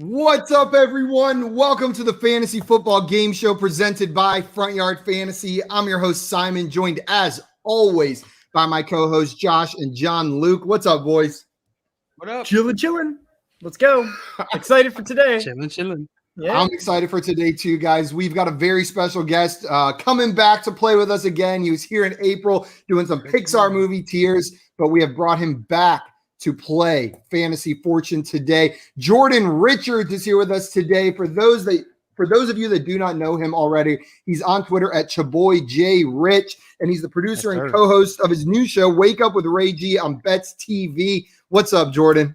What's up, everyone? Welcome to the Fantasy Football Game Show presented by Front Yard Fantasy. I'm your host, Simon, joined as always by my co-hosts, Josh and John Luke. What's up, boys? What up? Chillin'. Let's go. Excited for today. Chillin'. Yeah. I'm excited for today, too, guys. We've got a very special guest coming back to play with us again. He was here in April doing some Pixar movie tiers, but we have brought him back to play Fantasy Fortune today. Jordan Richards is here with us today. For those of you that do not know him already, he's on Twitter at ChaboyJRich, and he's the producer and co-host of his new show, Wake Up with Ray G on Bets TV. What's up, Jordan?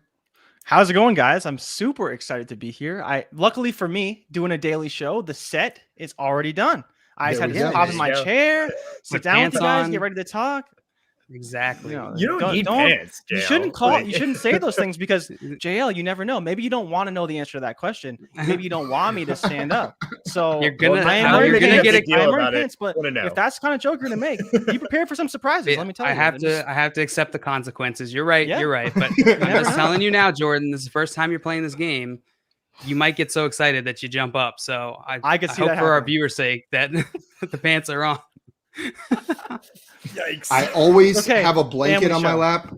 How's it going, guys? I'm super excited to be here. Luckily for me, doing a daily show, the set is already done. I just had to pop in my chair, sit down with you guys, get ready to talk. Exactly. You don't need pants, JL. You shouldn't say those things because JL, you never know. Maybe you don't want to know the answer to that question. Maybe you don't want me to stand up. So you're gonna get a deal about it. But if that's the kind of joke you're gonna make, be prepared for some surprises. Let me tell you. I have to accept the consequences. You're right. Yeah. You're right. But I'm just telling you now, Jordan, this is the first time you're playing this game. You might get so excited that you jump up. So I could see hope that for our happening. viewers' sake that the pants are on. Yikes. I always have a blanket family on my show. lap.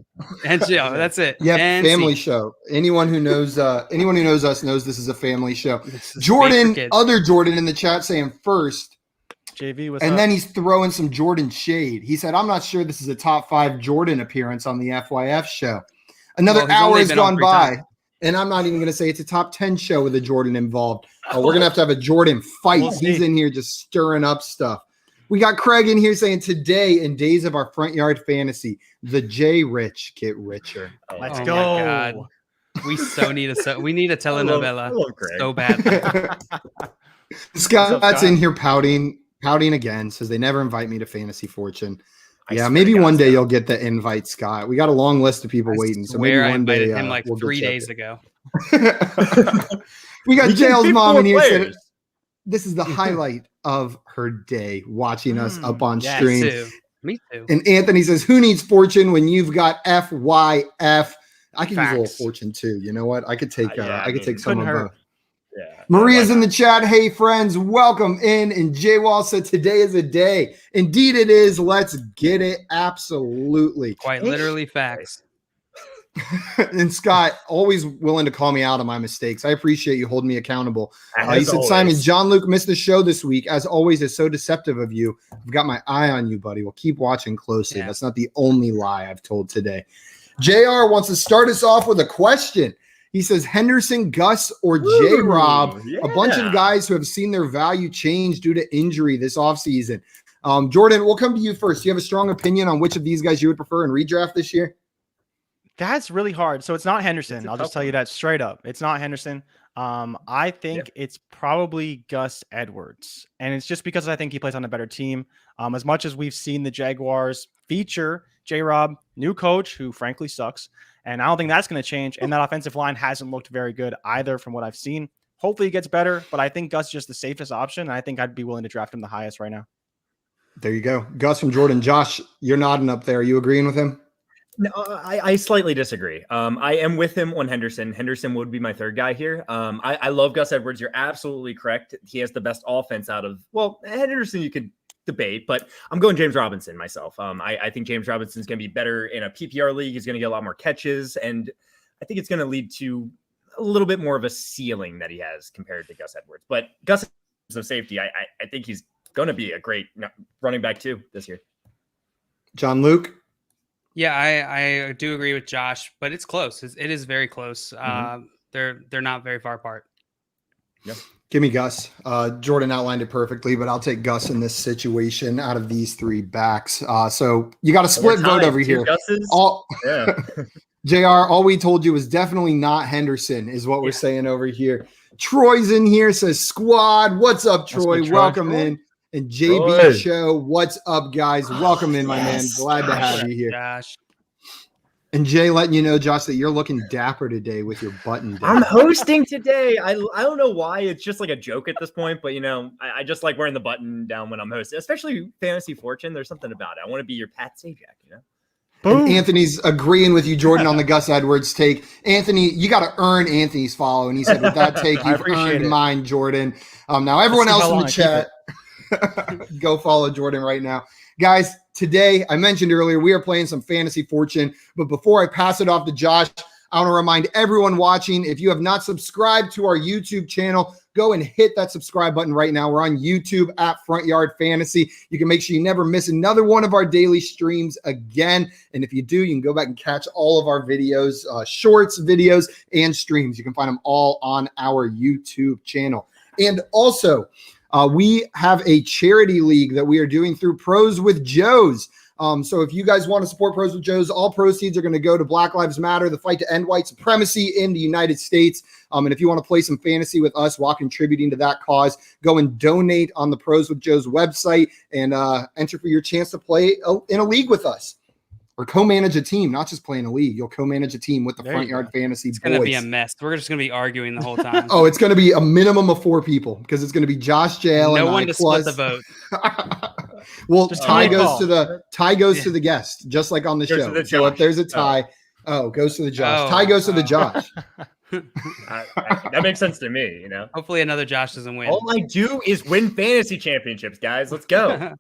And that's it. Yeah, and family show. Anyone who knows us knows this is a family show. This is Jordan, made for kids. other Jordan in the chat saying first, JV was and then he's throwing some Jordan shade. He said, I'm not sure this is a top 5 Jordan appearance on the FYF show. Another Well, he's hour only has been on gone 3 by, times. and I'm not even going to say it's a top 10 show with a Jordan involved. We're going to have a Jordan fight. We'll He's see. in here just stirring up stuff. We got Craig in here saying today in days of our Front Yard Fantasy, the J Rich get richer. Let's Oh go. my God. We need a telenovela I love Craig. so bad. Scott's in here pouting again, says they never invite me to Fantasy Fortune. I Yeah, swear maybe to God, one day Scott. you'll get the invite, Scott. We got a long list of people waiting. So maybe Where I one day invited him like we'll 3 get you. days ago. We got We can Jail's beat mom 4 in here saying players. this is the highlight of her day watching us up on yes. stream. Me too. And Anthony says, who needs Fortune when you've got FYF? I could use a little Facts. Fortune too. You know what? I could take some couldn't of hurt. both. Yeah. Maria's Why in the not? chat. Hey, friends, welcome in. And Jay Wall said, today is a day. Indeed, it is. Let's get it. Absolutely. Quite literally facts. And Scott, always willing to call me out on my mistakes. I appreciate you holding me accountable. He As said, always. Simon, John Luke missed the show this week. As always, is so deceptive of you. I've got my eye on you, buddy. We'll keep watching closely. Yeah. That's not the only lie I've told today. JR wants to start us off with a question. He says, Henderson, Gus, or J-Rob, a bunch of yeah. guys who have seen their value change due to injury this offseason. Jordan, we'll come to you first. Do you have a strong opinion on which of these guys you would prefer in redraft this year? That's really hard. So it's not Henderson. It's a I'll tough just tell you that straight up. It's not Henderson. I think it's probably Gus Edwards. And it's just because I think he plays on a better team. As much as we've seen the Jaguars feature J-Rob, new coach, who frankly sucks. And I don't think that's going to change. And that offensive line hasn't looked very good either from what I've seen. Hopefully it gets better, but I think Gus is just the safest option. And I think I'd be willing to draft him the highest right now. There you go. Gus from Jordan. Josh, you're nodding up there. Are you agreeing with him? No, I slightly disagree. I am with him on Henderson. Henderson would be my third guy here. I love Gus Edwards. You're absolutely correct. He has the best offense out of, well, Henderson you could debate, but I'm going James Robinson myself. I think James Robinson's going to be better in a PPR league. He's going to get a lot more catches, and I think it's going to lead to a little bit more of a ceiling that he has compared to Gus Edwards. But Gus is a safety. I think he's going to be a great running back too this year. John Luke? Yeah, I do agree with Josh, but it's close. It is very close. They're not very far apart. Yep. Give me Gus. Jordan outlined it perfectly, but I'll take Gus in this situation out of these 3 backs. So you got a split vote over here. Yeah. JR, all we told you was definitely not Henderson is what we're saying over here. Troy's in here, says squad. What's up, Troy? good, Troy. Welcome in. And JB Troy. Show, what's up, guys? Welcome in, my man. Glad to have you here. Josh. And Jay letting you know, Josh, that you're looking dapper today with your button down. I'm hosting today. I don't know why. It's just like a joke at this point, but I just like wearing the button down when I'm hosting, especially Fantasy Fortune. There's something about it. I want to be your Pat Sajak, And Anthony's agreeing with you, Jordan, on the Gus Edwards take. Anthony, you got to earn Anthony's follow. And he said, with that take, you've earned mine, Jordan. Now, everyone else in the chat, go follow Jordan right now. Guys, today, I mentioned earlier, we are playing some Fantasy Fortune. But before I pass it off to Josh, I want to remind everyone watching, if you have not subscribed to our YouTube channel, go and hit that subscribe button right now. We're on YouTube at Front Yard Fantasy. You can make sure you never miss another one of our daily streams again. And if you do, you can go back and catch all of our videos, shorts, videos, and streams. You can find them all on our YouTube channel. And also, we have a charity league that we are doing through Pros with Joes. So if you guys want to support Pros with Joes, all proceeds are going to go to Black Lives Matter, the fight to end white supremacy in the United States. And if you want to play some fantasy with us while contributing to that cause, go and donate on the Pros with Joes website and enter for your chance to play in a league with us. Or co-manage a team, not just play in a league. You'll co-manage a team with the Front Yard Fantasy boys. It's going to be a mess. We're just going to be arguing the whole time. Oh, it's going to be a minimum of 4 people because it's going to be Josh, JL, and no one I to plus. split the vote. Well, Just tie tie goes to the guest, just like on the show. So if there's a tie, goes to the Josh. Tie goes to the Josh. That makes sense to me, you know. Hopefully another Josh doesn't win. All I do is win fantasy championships, guys. Let's go.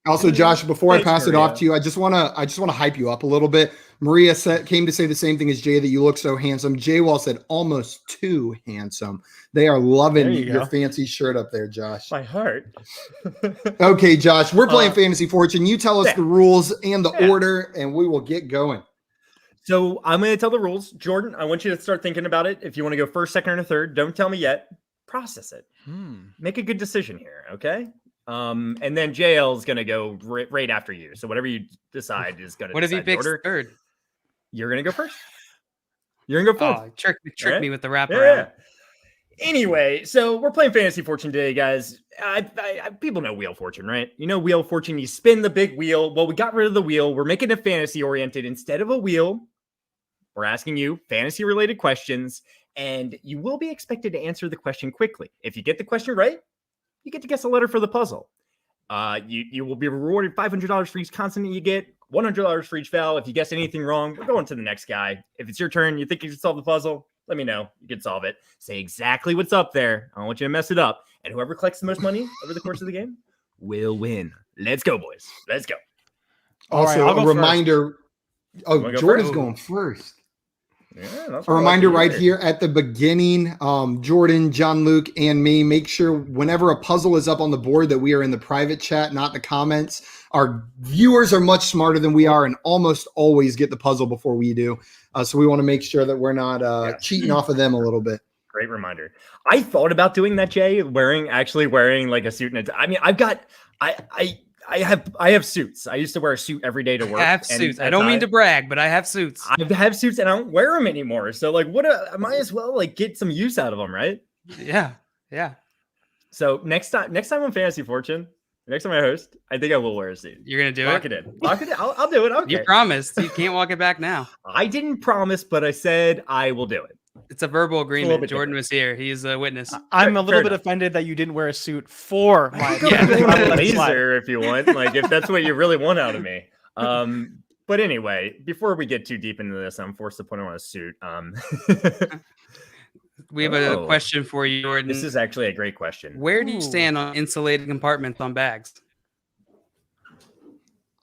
Also, Josh, before I pass it off to you, I just want to hype you up a little bit. Maria came to say the same thing as Jay, that you look so handsome. Jay Wall said almost too handsome. They are loving your fancy shirt up there, Josh. My heart. Okay, Josh, we're playing Fantasy Fortune. You tell us the rules and the order, and we will get going. So I'm going to tell the rules. Jordan, I want you to start thinking about it. If you want to go first, second, or third, don't tell me yet. Process it. Make a good decision here, okay? And then JL is going to go right after you. So whatever you decide is going to. What if he picks third? You're going to go first. You're going to go first. Trick me with the wraparound. Yeah. Anyway, so we're playing Fantasy Fortune today, guys. People know Wheel of Fortune, right? You know Wheel of Fortune. You spin the big wheel. Well, we got rid of the wheel. We're making it fantasy oriented. Instead of a wheel, we're asking you fantasy related questions, and you will be expected to answer the question quickly. If you get the question right, you get to guess a letter for the puzzle. You will be rewarded $500 for each consonant you get, $100 for each vowel. If you guess anything wrong, we're going to the next guy. If it's your turn, you think you can solve the puzzle, let me know. You can solve it. Say exactly what's up there. I don't want you to mess it up. And whoever collects the most money over the course of the game will win. Let's go, boys. Let's go. Also, a reminder. Oh, Jordan's going first. Yeah, a reminder right here at the beginning, Jordan, John Luke, and me, make sure whenever a puzzle is up on the board that we are in the private chat, not the comments. Our viewers are much smarter than we are and almost always get the puzzle before we do. So we want to make sure that we're not cheating off of them a little bit. Great reminder. I thought about doing that, Jay, actually wearing like a suit. I mean, I have suits. I used to wear a suit every day to work. I have suits. I don't mean to brag, but I have suits. I have suits and I don't wear them anymore. So like, I might as well like get some use out of them, right? Yeah. So next time on Fantasy Fortune, next time I host, I think I will wear a suit. You're gonna do Lock it in. Lock it in. I'll do it. Okay. You promised. You can't walk it back now. I didn't promise, but I said I will do it. It's a verbal agreement. Jordan was here. He's a witness. I'm a little bit offended that you didn't wear a suit for my laser if you want. Like if that's what you really want out of me. But anyway, before we get too deep into this, I'm forced to put on a suit. We have a question for you, Jordan. This is actually a great question. Where do you stand on insulated compartments on bags?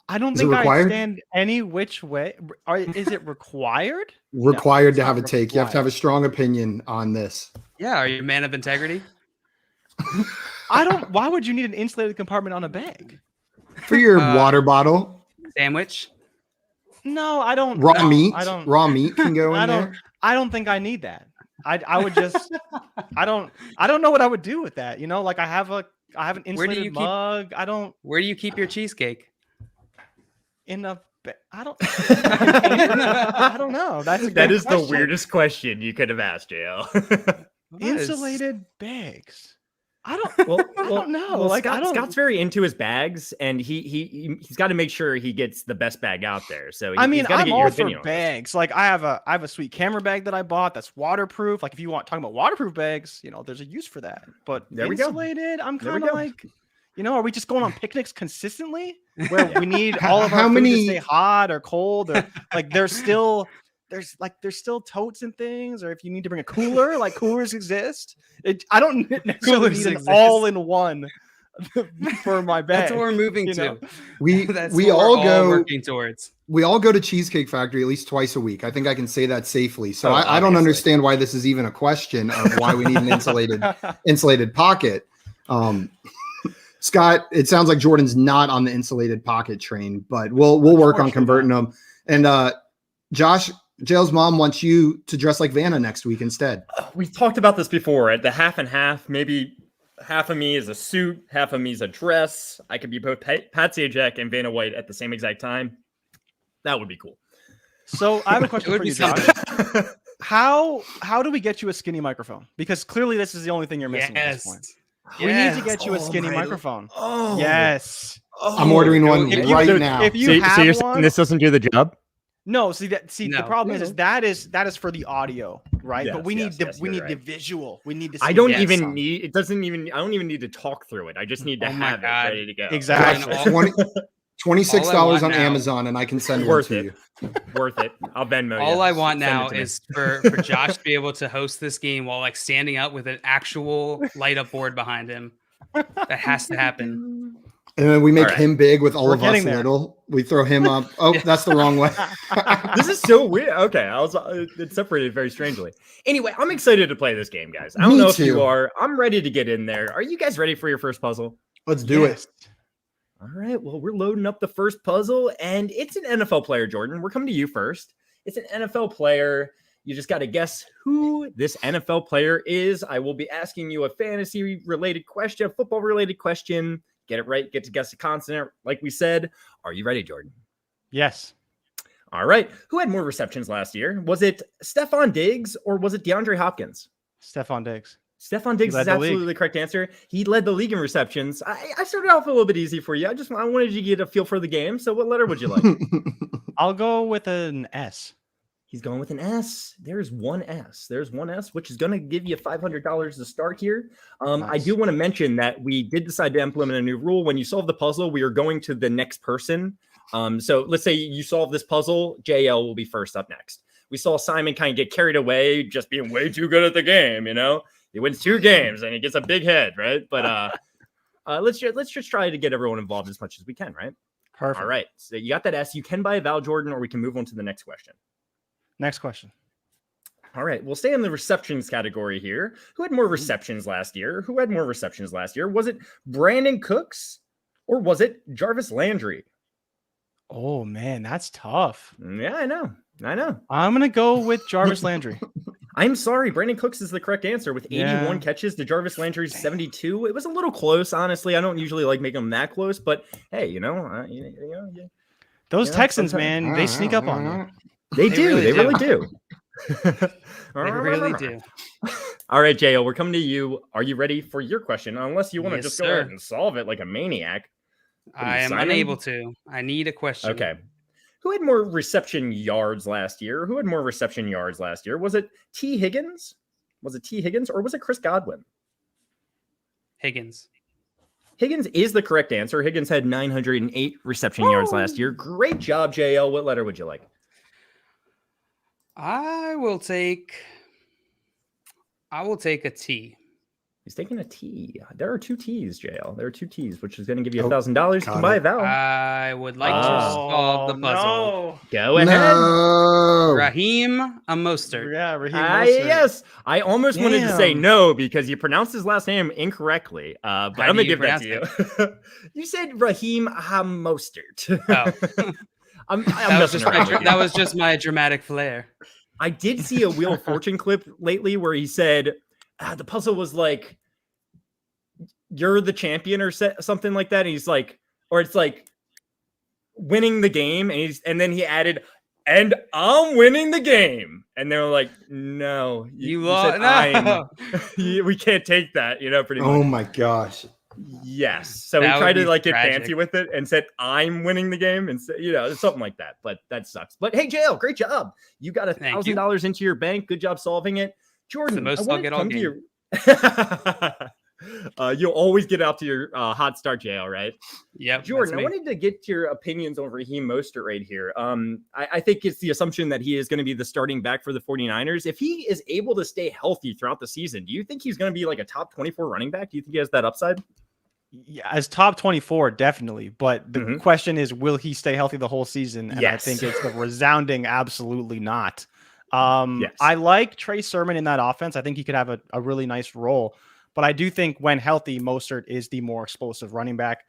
I don't think I stand any which way. Is it required? Required to have a take. You have to have a strong opinion on this. Yeah. Are you a man of integrity? Why would you need an insulated compartment on a bag? For your water bottle. Sandwich? No, I don't. Raw meat can go in there. I don't think I need that. I would just. I don't know what I would do with that. You know, like I have an insulated mug. Where do you keep your cheesecake? In a I don't know. That is the weirdest question you could have asked, JL. Insulated bags. I don't know. Well, Scott's very into his bags, and he's got to make sure he gets the best bag out there. So I'm all for bags. Like I have a sweet camera bag that I bought that's waterproof. Like if you want talking about waterproof bags, you know, there's a use for that. But insulated, I'm kind of like, are we just going on picnics consistently where we need all of our How food many- to stay hot or cold, or like there's still totes and things, or if you need to bring a cooler, like coolers exist. I don't necessarily Coolers need an exist. all-in-one for my bed. That's what we're moving to. That's we what all we're go working towards. we all go to Cheesecake Factory at least twice a week. I think I can say that safely. So I don't obviously. understand why this is even a question of why we need an insulated pocket. Scott, it sounds like Jordan's not on the insulated pocket train, but we'll work on converting them. And Josh, Jail's mom wants you to dress like Vanna next week instead. We've talked about this before at the half and half. Maybe half of me is a suit, half of me is a dress. I could be both Pat Sajak and Vanna White at the same exact time. That would be cool. So I have a question It would for be you, Josh. something. How do we get you a skinny microphone? Because clearly this is the only thing you're missing at this point. We need to get you a skinny microphone. Oh, Yes. I'm ordering one if right you- now. If you have you're one, saying this doesn't do the job? no. The No. problem is that is for the audio, right? Yes, but we need yes, we you're need right. the visual. We need to. I see don't the even sound. need. It doesn't even. I don't even need to talk through it. I just need to Oh my have it God. ready to go. Exactly. And all- $26 All I want on now- Amazon, and I can send one Worth to it. you. Worth it. I'll Venmo. All you. I want Send it now to me. is for Josh to be able to host this game while like standing up with an actual light up board behind him. That has to happen. And then we make All right. him big with all We're of us getting there. little. We throw him up. Oh, that's the wrong way. This is so weird. Okay, I was it's separated very strangely. Anyway, I'm excited to play this game, guys. I don't Me know if too. you are. I'm ready to get in there. Are you guys ready for your first puzzle? Let's do it. All right. Well, we're loading up the first puzzle, and it's an NFL player, Jordan. We're coming to you first. It's an NFL player. You just got to guess who this NFL player is. I will be asking you a fantasy-related question, a football-related question. Get it right. Get to guess a consonant. Like we said, are you ready, Jordan? Yes. All right. Who had more receptions last year? Was it Stephon Diggs or was it DeAndre Hopkins? Stephon Diggs. Stephon Diggs led is the absolutely league. the correct answer. He led the league in receptions. I started off a little bit easy for you. I wanted you to get a feel for the game. So what letter would you like? I'll go with an S. He's going with an S. There's one S. There's one S, which is going to give you $500 to start here. I Nice. do want to mention that we did decide to implement a new rule. When you solve the puzzle, we are going to the next person. So let's say you solve this puzzle, JL will be first up next. We saw Simon kind of get carried away, just being way too good at the game. He wins 2 games and he gets a big head, right? But let's just try to get everyone involved as much as we can, right? Perfect. All right. So you got that S. You can buy a vowel, Jordan, or we can move on to the next question. Next question. All right, we'll stay in the receptions category here. Who had more receptions last year? Was it Brandon Cooks or was it Jarvis Landry? Oh man, that's tough. Yeah, I know. I'm gonna go with Jarvis Landry. I'm sorry. Brandon Cooks is the correct answer with 81 Yeah. catches to Jarvis Landry's 72. It was a little close, honestly. I don't usually like making them that close, but hey, Those Yeah, Texans, sometimes- man, they sneak up on you. They They do. really They do. really do. They really do. All right, JL, we're coming to you. Are you ready for your question? Unless you want to Yes, just go ahead sir. and solve it like a maniac. I am Simon? unable to. I need a question. Okay. Who had more reception yards last year? Was it T. Higgins? Or was it Chris Godwin? Higgins. Higgins is the correct answer. Higgins had 908 reception yards last year. Great job, JL. What letter would you like? I will take a T. He's taking a T. There are 2 T's, JL. There are 2 T's, which is going to give you Oh, $1,000. You can buy a vowel. I would like to Oh, solve the puzzle. No. Go ahead. No. Raheem Mostert. Yeah, Raheem Mostert. Yes, I almost wanted to say Damn. no because you pronounced his last name incorrectly. But I'm How gonna do you give that to you. You said Raheem Mostert. Oh, I'm that was, messing just around my, with you. that was just my dramatic flair. I did see a Wheel of Fortune clip lately where he said the puzzle was like, "You're the champion" or something like that. And he's like, or it's like winning the game, and then he added, "And I'm winning the game," and they were like, "No, You said lost. No. we can't take that," pretty much. Oh my gosh. Yes. So That he would tried to be like get tragic. fancy with it and said, "I'm winning the game," and something like that. But that sucks. But hey, JL, great job. You got Thank you. $1,000 into your bank. Good job solving it, Jordan. most I I'll wanted get to all come to game. you- You'll always get out to your hot start, JL, right? Yep. Jordan, I wanted to get your opinions on Raheem Mostert right here. I think it's the assumption that he is going to be the starting back for the 49ers. If he is able to stay healthy throughout the season, do you think he's going to be like a top 24 running back? Do you think he has that upside? Yeah, as top 24, definitely. But the question is, will he stay healthy the whole season? And Yes. I think it's a resounding absolutely not. Yes. I like Trey Sermon in that offense. I think he could have a really nice role. But I do think when healthy, Mostert is the more explosive running back.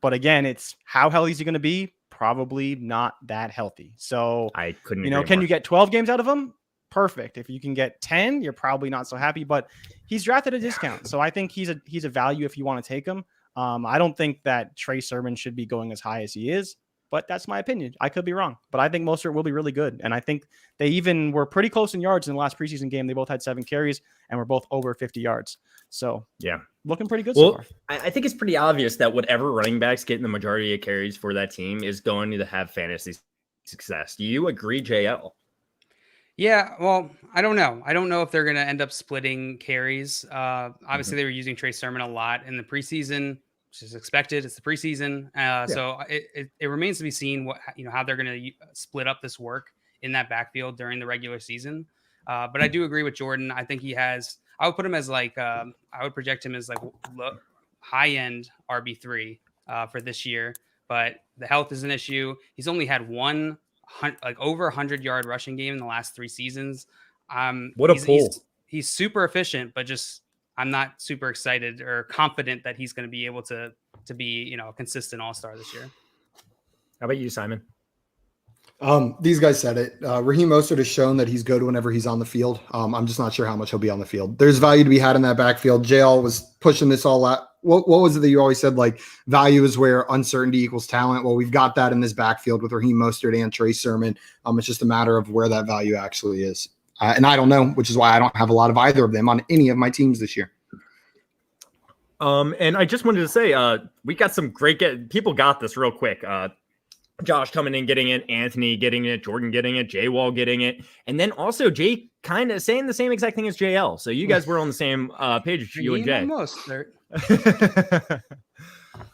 But again, it's how healthy is he going to be? Probably not that healthy. So I couldn't. Can you get 12 games out of him? Perfect. If you can get 10, you're probably not so happy. But he's drafted a discount, so I think he's a value if you want to take him. I don't think that Trey Sermon should be going as high as he is, but that's my opinion. I could be wrong, but I think Mostert will be really good. And I think they even were pretty close in yards in the last preseason game. They both had 7 carries and were both over 50 yards. So yeah, looking pretty good so far. I think it's pretty obvious that whatever running backs getting the majority of carries for that team is going to have fantasy success. Do you agree, JL? Yeah, well, I don't know. I don't know if they're going to end up splitting carries. Obviously, they were using Trey Sermon a lot in the preseason, which is expected. It's the preseason, so it remains to be seen how they're going to split up this work in that backfield during the regular season. But I do agree with Jordan. I think he has. I would put him as I would project him as high end RB3 for this year. But the health is an issue. He's only had one over 100-yard rushing game in the last 3 seasons. What a pull! He's super efficient, but just I'm not super excited or confident that he's going to be able to be a consistent all-star this year. How about you, Simon? These guys said it. Raheem Mostert has shown that he's good whenever he's on the field. I'm just not sure how much he'll be on the field. There's value to be had in that backfield. JL was pushing this all out. What was it that you always said? Like, value is where uncertainty equals talent. Well, we've got that in this backfield with Raheem Mostert and Trey Sermon. It's just a matter of where that value actually is. And I don't know, which is why I don't have a lot of either of them on any of my teams this year. And I just wanted to say, we got some great people got this real quick. Josh coming in, getting it, Anthony getting it, Jordan getting it, Jay Wall getting it, and then also Jay kind of saying the same exact thing as JL. So you guys were on the same page, you and Jay.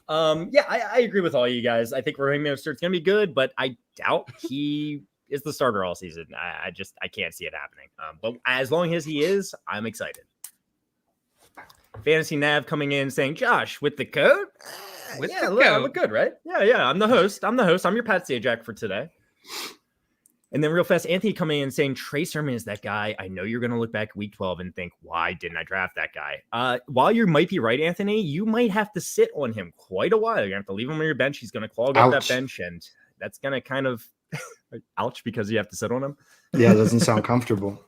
I agree with all you guys. I think Raheem Mostert's gonna be good, but I doubt he is the starter all season. I can't see it happening. But as long as he is, I'm excited. Fantasy Nav coming in saying, Josh, with the code? I look good, right? Yeah. I'm the host. I'm your Pat Sajak for today. And then real fast, Anthony coming in saying, Trey Sermon is that guy. I know you're going to look back week 12 and think, why didn't I draft that guy? While you might be right, Anthony, you might have to sit on him quite a while. You're going to have to leave him on your bench. He's going to clog up that bench, and that's going to kind of ouch because you have to sit on him. Yeah, it doesn't sound comfortable.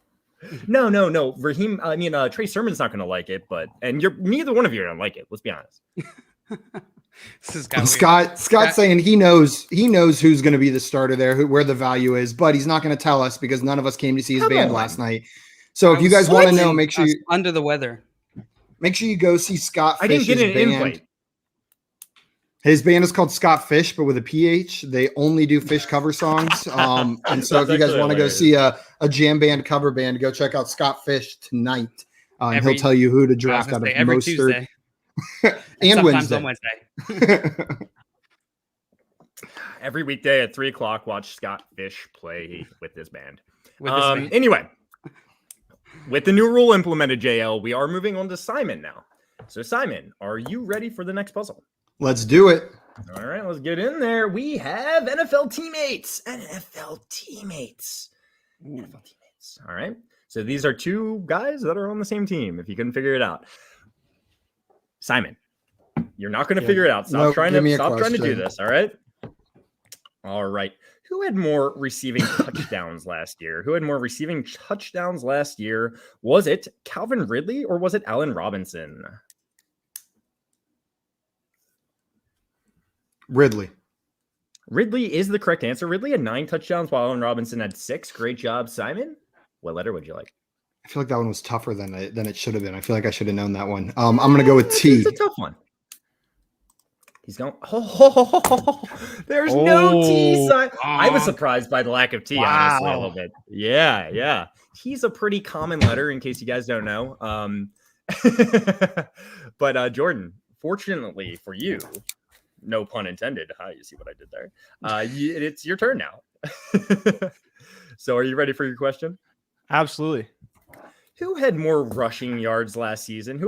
No. Raheem, Trey Sermon's not going to like it, and neither one of you are going to like it. Let's be honest. Scott's saying he knows who's going to be the starter there, where the value is, but he's not going to tell us because none of us came to see his band last night. So if you guys want to know, make sure you under the weather. Make sure you go see Scott Fish's I didn't get an band. invite. His band is called Scott Fish, but with a PH. They only do Fish cover songs. And so if you guys want to go see a jam band cover band, go check out Scott Fish tonight. And he'll tell you who to draft out of every Mostert. Tuesday. And sometimes Wednesday. on Wednesday. Every weekday at 3:00, watch Scott Fish play with his band. Anyway, with the new rule implemented, JL, we are moving on to Simon now. So Simon, are you ready for the next puzzle? Let's do it. All right, let's get in there. We have NFL teammates. NFL teammates. All right. So these are 2 guys that are on the same team, if you couldn't figure it out. Simon, you're not going to figure it out. Stop trying to do this. All right. All right. Who had more receiving touchdowns last year? Was it Calvin Ridley or was it Allen Robinson? Ridley is the correct answer. Ridley had 9 touchdowns while Allen Robinson had 6. Great job, Simon. What letter would you like? I feel like that one was tougher than it should have been. I feel like I should have known that one. I'm going to go with T. It's a tough one. He's going. There's no T. I was surprised by the lack of T, honestly, a little bit. Yeah. He's a pretty common letter, in case you guys don't know. But Jordan, fortunately for you, no pun intended. You see what I did there? It's your turn now. So are you ready for your question? Absolutely. Who had more rushing yards last season?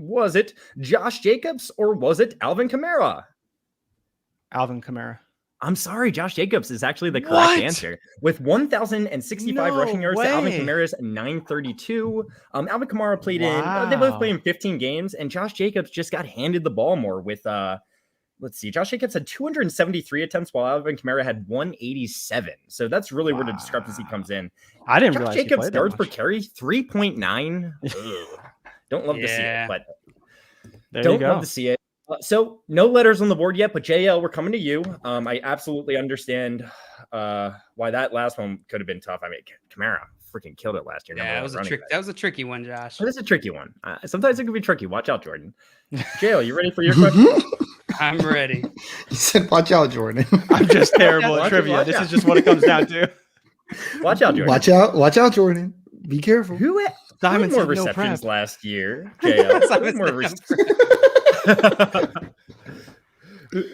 Was it Josh Jacobs or was it Alvin Kamara? Alvin Kamara. I'm sorry, Josh Jacobs is actually the correct answer. With 1,065 rushing yards to Alvin Kamara's 932. Alvin Kamara played they both played in 15 games, and Josh Jacobs just got handed the ball more with let's see. Josh Jacobs had 273 attempts while Alvin Kamara had 187. So that's really where the discrepancy comes in. I didn't Josh realize Jacobs' yards per carry, 3.9. Don't love to see it, but don't love to see it. So no letters on the board yet, but JL, we're coming to you. I absolutely understand why that last one could have been tough. I mean, Kamara freaking killed it last year. Yeah, that was a tricky one, Josh. It is a tricky one. Sometimes it can be tricky. Watch out, Jordan. JL, you ready for your question? I'm ready. He said, "Watch out, Jordan." I'm just terrible at trivia. This is just what it comes down to. Watch out, Jordan. Watch out, Jordan. Be careful. Who had more receptions last year? JL.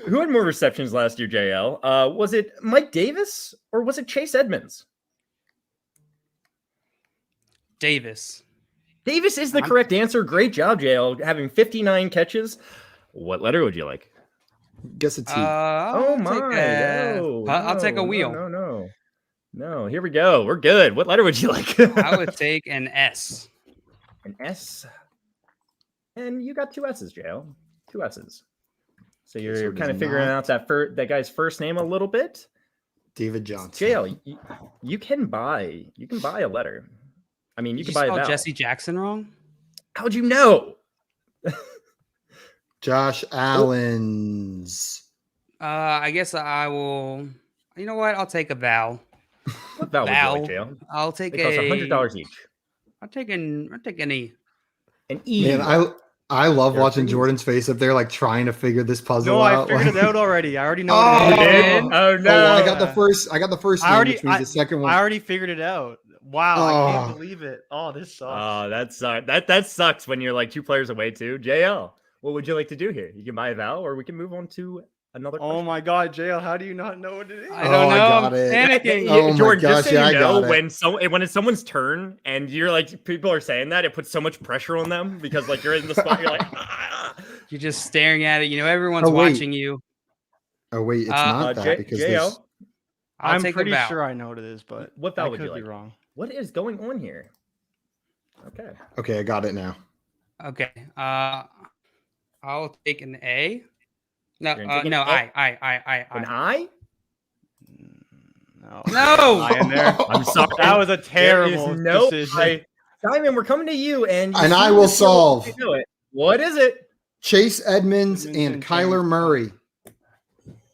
Who had more receptions last year, JL? Was it Mike Davis or was it Chase Edmonds? Davis. Davis is the correct answer. Great job, JL, having 59 catches. What letter would you like? Guess a T. I'll take a wheel. No, here we go. We're good. What letter would you like? I would take an S. An S. And you got two S's, JL. Two S's. So you're kind of figuring out that guy's first name a little bit. David Johnson. JL, you can buy a letter. I mean, you can buy a vowel. Jesse Jackson wrong? How'd you know? Josh Allen's. I guess I will. You know what? I'll take a vowel. What vowel would you like, JL? I'll take it costs $100 each. I'll take an E. An E. Man, I love watching Jordan's face up there, like trying to figure this puzzle out. No, I figured it out already. I already know. Oh no! I got the first. Name, which means the second one. I already figured it out. Wow, I can't believe it. Oh, this sucks. Oh, that sucks when you're like two players away too. JL, what would you like to do here? You can buy a vowel, or we can move on to another question. Oh my God, JL, how do you not know what it is? I don't know. I got it. Panicking. Oh Jordan, my gosh, just so you know, it. when it's someone's turn and you're like, people are saying that, it puts so much pressure on them because like you're in the spot, you're like, you're just staring at it. You know, everyone's watching you. Oh wait, it's not that because JL, I'm pretty sure I know what it is, but what vowel would you be like? Wrong. What is going on here? Okay, I got it now. Okay, I'll take an A. No, I. An I? No. No. In there. I'm sorry. That was a terrible decision. Simon, we're coming to you, and I will solve. What is it? Chase Edmonds and Kyler Murray.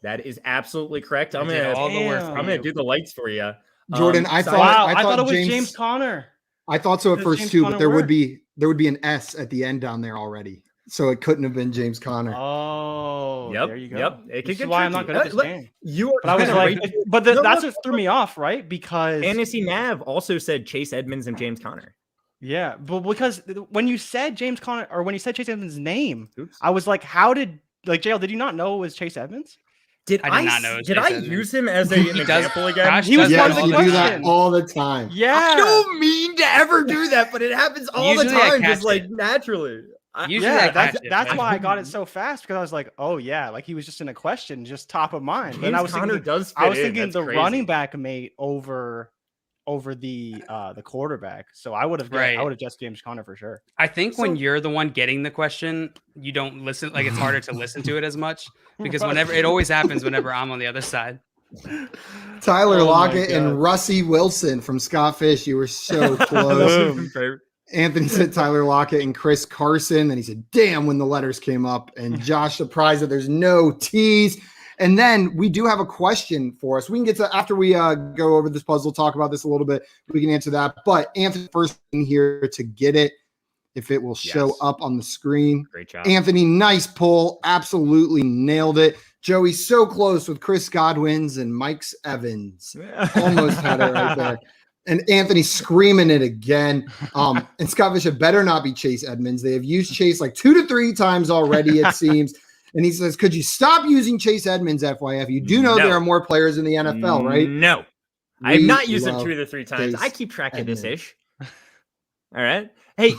That is absolutely correct. I'm gonna do the lights for you. Jordan, I thought it was James Conner. I thought so at first too, but there would be an S at the end down there already, so it couldn't have been James Conner. Oh, yep, there you go. Yep, it could get why I'm not good at this game. But I was like, that's what threw me off, right? Because Fantasy Nav also said Chase Edmonds and James Conner. Yeah, but because when you said James Conner or when you said Chase Edmonds' name, I was like, JL, did you not know it was Chase Edmonds? I did not know. Did I use him as an example again? He was part of the question. Do that all the time. Yeah. I don't mean to ever do that, but it happens all the time, just like naturally. That's why I got it so fast because I was like, oh yeah, like he was just in a question, just top of mind. James and I was thinking the crazy. Running back mate over the quarterback. So I would have guessed James Conner for sure. I think when you're the one getting the question, you don't listen. Like it's harder to listen to it as much because it always happens whenever I'm on the other side. Tyler Lockett and Russie Wilson from Scott Fish. You were so close. Anthony said Tyler Lockett and Chris Carson. Then he said, damn, when the letters came up. And Josh surprised that there's no T's. And then we do have a question for us. We can get to after we go over this puzzle, talk about this a little bit. We can answer that. But Anthony, first in here to get it, if it will show up on the screen. Great job. Anthony, nice pull. Absolutely nailed it. Joey, so close with Chris Godwin's and Mike's Evans. Almost had it right there. And Anthony's screaming it again. And Scott Bishop better not be Chase Edmonds. They have used Chase like 2 to 3 times already, it seems. And he says, could you stop using Chase Edmonds, FYF? You do know there are more players in the NFL, right? No. I've not used him 2 to 3 times. I keep track of this ish. All right. Hey,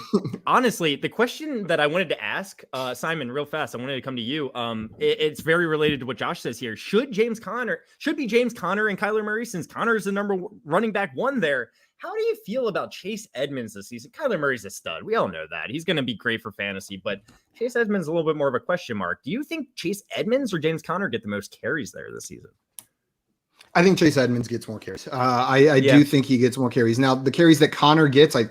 honestly, the question that I wanted to ask, Simon, real fast, I wanted to come to you. It's very related to what Josh says here. Should be James Conner and Kyler Murray, since Conner is the number running back 1 there? How do you feel about Chase Edmonds this season? Kyler Murray's a stud. We all know that. He's going to be great for fantasy, but Chase Edmonds is a little bit more of a question mark. Do you think Chase Edmonds or James Conner get the most carries there this season? I think Chase Edmonds gets more carries. I do think he gets more carries. Now, the carries that Connor gets, I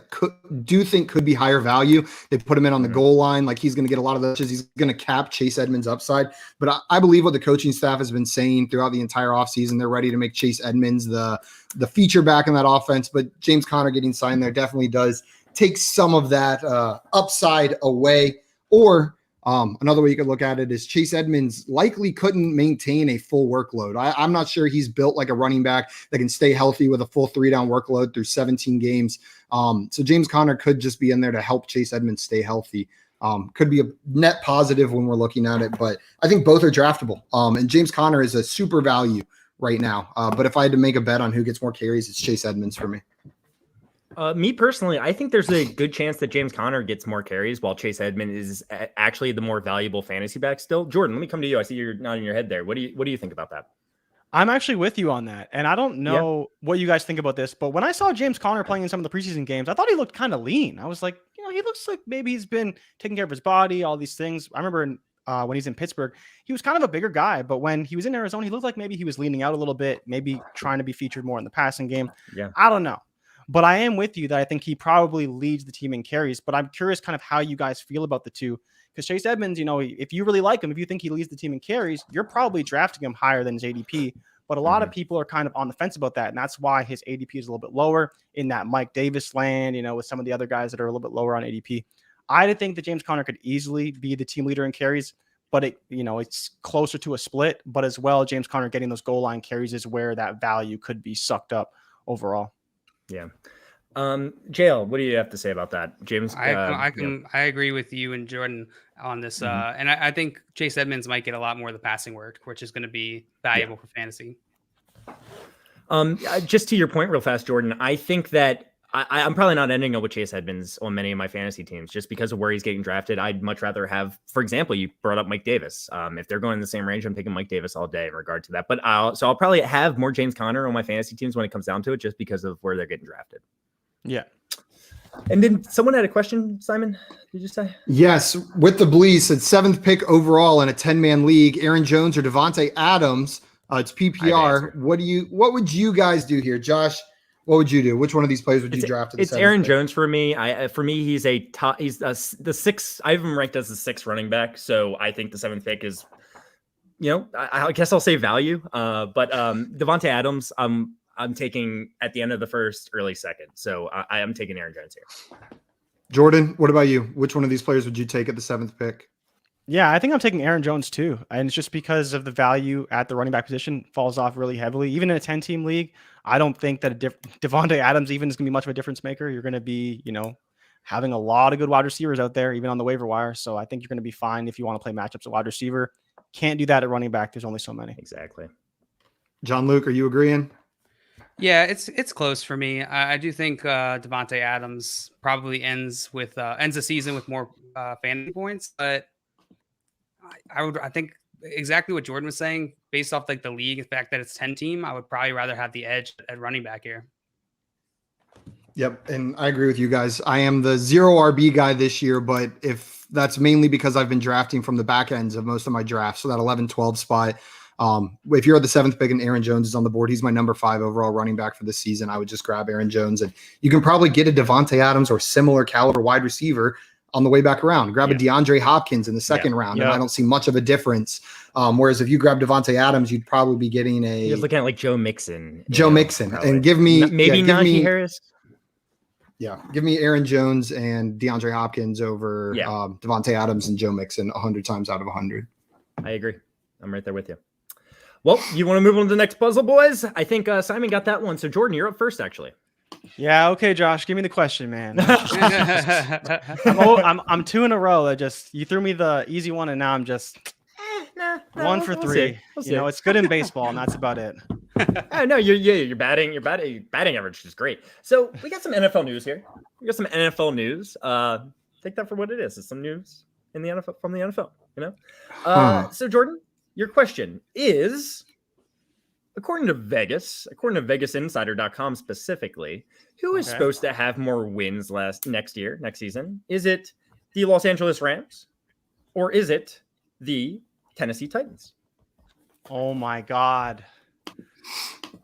do think could be higher value. They put him in on the goal line. Like, he's going to get a lot of those. He's going to cap Chase Edmonds' upside. But I believe what the coaching staff has been saying throughout the entire offseason, they're ready to make Chase Edmonds the feature back in that offense. But James Conner getting signed there definitely does take some of that upside away. Or another way you could look at it is Chase Edmonds likely couldn't maintain a full workload. I'm not sure he's built like a running back that can stay healthy with a full 3-down workload through 17 games. So James Conner could just be in there to help Chase Edmonds stay healthy. Could be a net positive when we're looking at it, but I think both are draftable. And James Conner is a super value right now. But if I had to make a bet on who gets more carries, it's Chase Edmonds for me. Me personally, I think there's a good chance that James Conner gets more carries while Chase Edmonds is actually the more valuable fantasy back still. Jordan, let me come to you. I see you're nodding your head there. What do you think about that? I'm actually with you on that. And I don't know what you guys think about this, but when I saw James Conner playing in some of the preseason games, I thought he looked kind of lean. I was like, he looks like maybe he's been taking care of his body, all these things. I remember when he's in Pittsburgh, he was kind of a bigger guy, but when he was in Arizona, he looked like maybe he was leaning out a little bit, maybe trying to be featured more in the passing game. Yeah. I don't know. But I am with you that I think he probably leads the team in carries, but I'm curious kind of how you guys feel about the two. Because Chase Edmonds, if you really like him, if you think he leads the team in carries, you're probably drafting him higher than his ADP. But a lot of people are kind of on the fence about that. And that's why his ADP is a little bit lower in that Mike Davis land, with some of the other guys that are a little bit lower on ADP. I think that James Conner could easily be the team leader in carries, but it's closer to a split. But as well, James Conner getting those goal line carries is where that value could be sucked up overall. Yeah. JL, what do you have to say about that? James? I agree with you and Jordan on this. And I think Chase Edmonds might get a lot more of the passing work, which is going to be valuable for fantasy. Just to your point real fast, Jordan, I think that I'm probably not ending up with Chase Edmonds on many of my fantasy teams just because of where he's getting drafted. I'd much rather have, for example, you brought up Mike Davis. If they're going in the same range, I'm taking Mike Davis all day in regard to that. But I'll probably have more James Conner on my fantasy teams when it comes down to it, just because of where they're getting drafted. Yeah. And then someone had a question, Simon, did you say? Yes. With the Blees, it's 7th pick overall in a 10-man league, Aaron Jones or Devontae Adams. It's PPR. What would you guys do here? Josh, what would you do? Which one of these players would you draft? It's Aaron Jones for me. For me, he's the 6th. I have him ranked as the 6th running back. So I think the 7th pick is, I guess I'll say value. But Devontae Adams, I'm taking at the end of the first, early second. So I am taking Aaron Jones here. Jordan, what about you? Which one of these players would you take at the 7th pick? Yeah, I think I'm taking Aaron Jones too. And it's just because of the value at the running back position falls off really heavily. Even in a 10-team league, I don't think that Devontae Adams even is going to be much of a difference maker. You're going to be, having a lot of good wide receivers out there, even on the waiver wire. So I think you're going to be fine if you want to play matchups at wide receiver. Can't do that at running back. There's only so many. Exactly. John Luke, are you agreeing? Yeah, it's close for me. I do think Devontae Adams probably ends the season with more fantasy points, but I think exactly what Jordan was saying, based off like the league, the fact that it's 10-team, I would probably rather have the edge at running back here. Yep, and I agree with you guys. I am the 0 RB guy this year, but if that's mainly because I've been drafting from the back ends of most of my drafts, so that 11-12 spot. If you're at the 7th pick and Aaron Jones is on the board, he's my number 5 overall running back for this season. I would just grab Aaron Jones, and you can probably get a Devontae Adams or similar caliber wide receiver on the way back around. Grab a DeAndre Hopkins in the second round, and I don't see much of a difference. Whereas if you grab Devontae Adams, you'd probably be getting You're looking at like Joe Mixon. And give me Najee Harris. Yeah, give me Aaron Jones and DeAndre Hopkins over Devontae Adams and Joe Mixon 100 times out of 100. I agree. I'm right there with you. Well, you want to move on to the next puzzle, boys? I think Simon got that one. So, Jordan, you're up first, actually. Yeah, okay, Josh, give me the question, man. I'm two in a row. You threw me the easy one, and now I'm just one for three. We'll It's good in baseball, and that's about it. Oh no, your batting average is great. So we got some NFL news here. Take that for what it is. It's some news in the NFL from the NFL. So Jordan, your question is, according to VegasInsider.com specifically, who is supposed to have more wins next season? Is it the Los Angeles Rams, or is it the Tennessee Titans? Oh my God.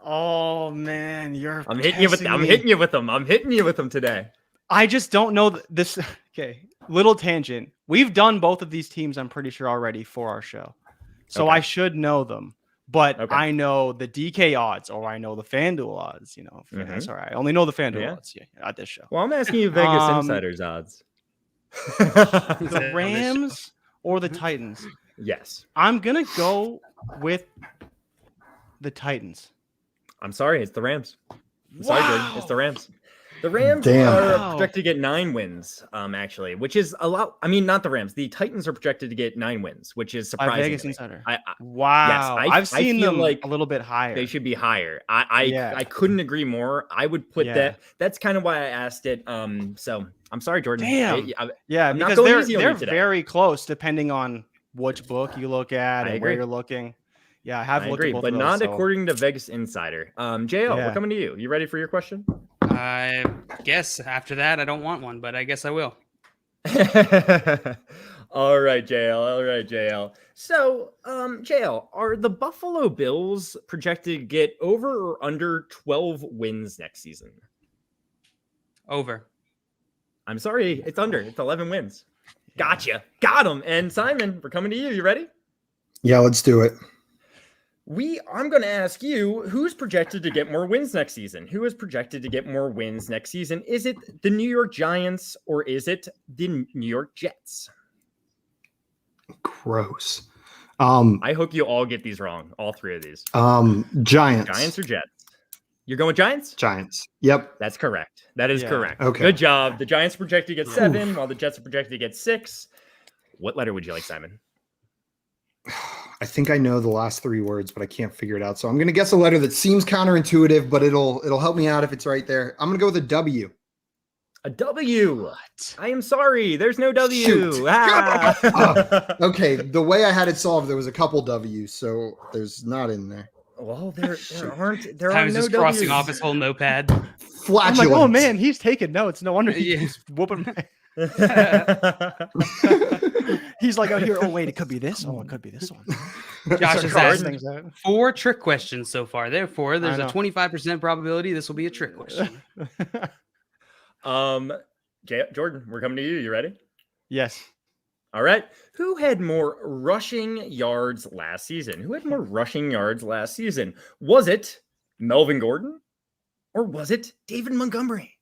Oh man, I'm hitting you with them. I'm hitting you with them today. I just don't know this. Okay, little tangent. We've done both of these teams, I'm pretty sure, already for our show, so I should know them. But I know the DK odds, or I know the FanDuel odds. Sorry, I only know the FanDuel odds. Yeah, at this show. Well, I'm asking you Vegas Insider's odds. The Rams or the Titans? Yes. I'm gonna go with the Titans. I'm sorry, it's the Rams. Sorry, Jordan, it's the Rams. The Rams are projected to get 9 wins, actually, which is a lot. I mean, not the Rams. The Titans are projected to get 9 wins, which is surprising. Vegas Insider. Wow. Yes, I've seen them like a little bit higher. They should be higher. I couldn't agree more. I would put that. That's kind of why I asked it. So I'm sorry, Jordan. Damn. I'm because they're very close depending on which book you look at and where you're looking. Yeah, I have looked at both but of those, not according to Vegas Insider. JL, we're coming to you. You ready for your question? I guess after that, I don't want one, but I guess I will. All right, JL. So, JL, are the Buffalo Bills projected to get over or under 12 wins next season? Over. I'm sorry, it's under. It's 11 wins. Gotcha. Got him. And Simon, we're coming to you. You ready? Yeah, let's do it. I'm going to ask you, who's projected to get more wins next season? Who is projected to get more wins next season? Is it the New York Giants or is it the New York Jets? Gross. I hope you all get these wrong. All 3 of these. Giants. Giants or Jets? You're going with Giants? Giants. Yep. That's correct. That is correct. Okay. Good job. The Giants are projected to get 7, while the Jets are projected to get 6. What letter would you like, Simon? I think I know the last 3 words, but I can't figure it out. So I'm going to guess a letter that seems counterintuitive, but it'll help me out if it's right there. I'm going to go with a W. A W. What? I am sorry. There's no W. Shoot. Okay. The way I had it solved, there was a couple W's, so there's not in there. Well, there aren't. There I are was no just W's. crossing off his whole notepad. Flatulence. I'm like, oh man, he's taking notes. No wonder he's whooping. He's like, oh wait, it could be this. Oh, it could be this one. Josh has asked 4 trick questions so far. Therefore, there's a 25% probability this will be a trick question. Jordan, we're coming to you. You ready? Yes. All right. Who had more rushing yards last season? Was it Melvin Gordon or was it David Montgomery?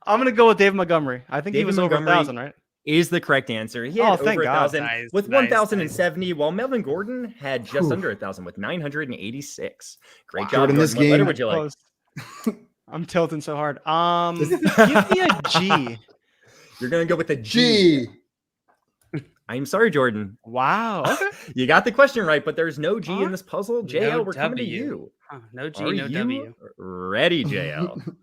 I'm going to go with David Montgomery. I think he was over 1,000, right? Is the correct answer. He had over 1,000 with 1,070, while Melvin Gordon had just under 1,000 with 986. Great job. In this game. What letter would you like? I'm tilting so hard. Give me a G. You're going to go with a G. I'm sorry, Jordan. Wow. Okay. You got the question right, but there's no G in this puzzle. JL, we're coming to you. No G, Are no you W. Ready, JL?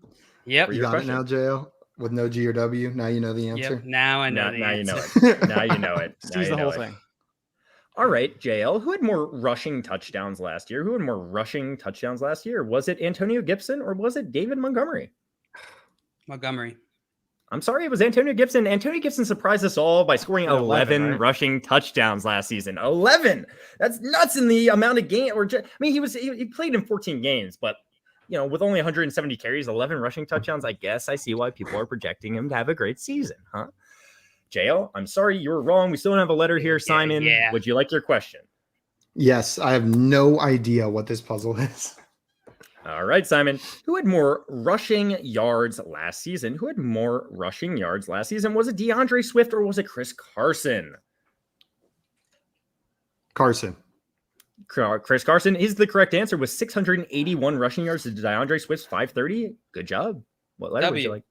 Yep. You got it now, JL? With no G or W? Now you know the answer? Yep. Now I know the answer. You know it. Now you know it. Use the whole thing. All right, JL. Who had more rushing touchdowns last year? Was it Antonio Gibson or was it David Montgomery? Montgomery. I'm sorry, it was Antonio Gibson. Antonio Gibson surprised us all by scoring 11 rushing touchdowns last season. 11. That's nuts in the amount of game. He played in 14 games, but with only 170 carries, 11 rushing touchdowns, I guess I see why people are projecting him to have a great season, huh? JL, I'm sorry, you were wrong. We still don't have a letter here. Simon, would you like your question? Yes, I have no idea what this puzzle is. All right, Simon. Who had more rushing yards last season? Was it DeAndre Swift or was it Chris Carson? Carson. Chris Carson is the correct answer with 681 rushing yards to DeAndre Swift's 530. Good job. What letter would you like?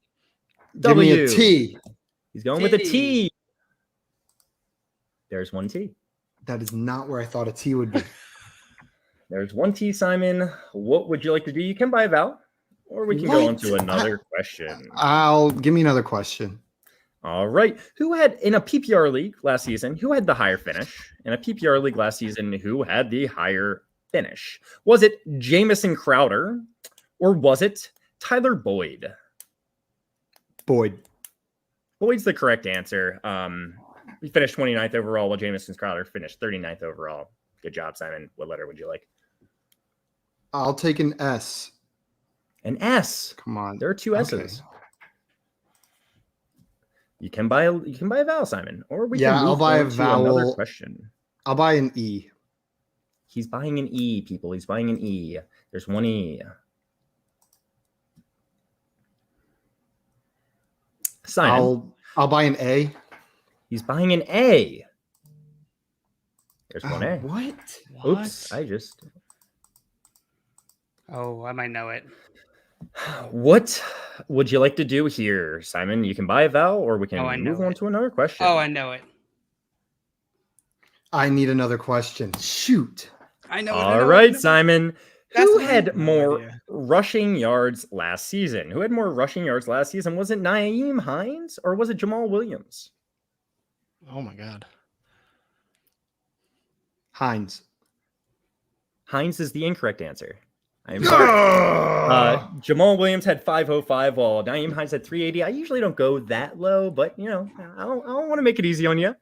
Give me a W. T. He's going with a T. There's one T. That is not where I thought a T would be. There's one T, Simon. What would you like to do? You can buy a vowel, or we can go on to another question. Give me another question. All right. Who had, in a PPR league last season, who had the higher finish? In a PPR league last season, who had the higher finish? Was it Jamison Crowder, or was it Tyler Boyd? Boyd. Boyd's the correct answer. He finished 29th overall, while Jamison Crowder finished 39th overall. Good job, Simon. What letter would you like? I'll take an S. An S. Come on. There are two S's. Okay. You can buy a vowel, Simon, or we can I'll buy a vowel. Another question. I'll buy an E. He's buying an E, people. He's buying an E. There's one E. Simon. I'll buy an A. He's buying an A. There's one A. What? Oops. I just. Oh, I might know it. What would you like to do here, Simon? You can buy a vowel, or we can move on to another question. Oh, I know it. I need another question. Shoot. I know it. All right, Simon. Who had more rushing yards last season? Who had more rushing yards last season? Was it Nyheim Hines or was it Jamal Williams? Oh my God. Hines. Hines is the incorrect answer. I am sorry. Jamal Williams had 505, while Nyheim Hines had 380. I usually don't go that low, but I don't want to make it easy on you.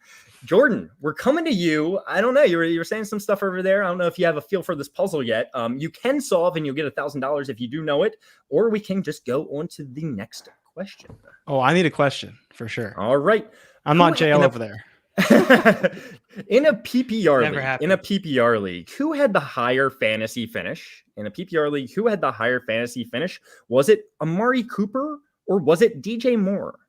Jordan, we're coming to you. I don't know. You were saying some stuff over there. I don't know if you have a feel for this puzzle yet. You can solve and you'll get $1,000 if you do know it, or we can just go on to the next question. Oh, I need a question for sure. All right. I'm not JL over there. In a PPR league, who had the higher fantasy finish? In a PPR league, who had the higher fantasy finish? Was it Amari Cooper or was it DJ Moore?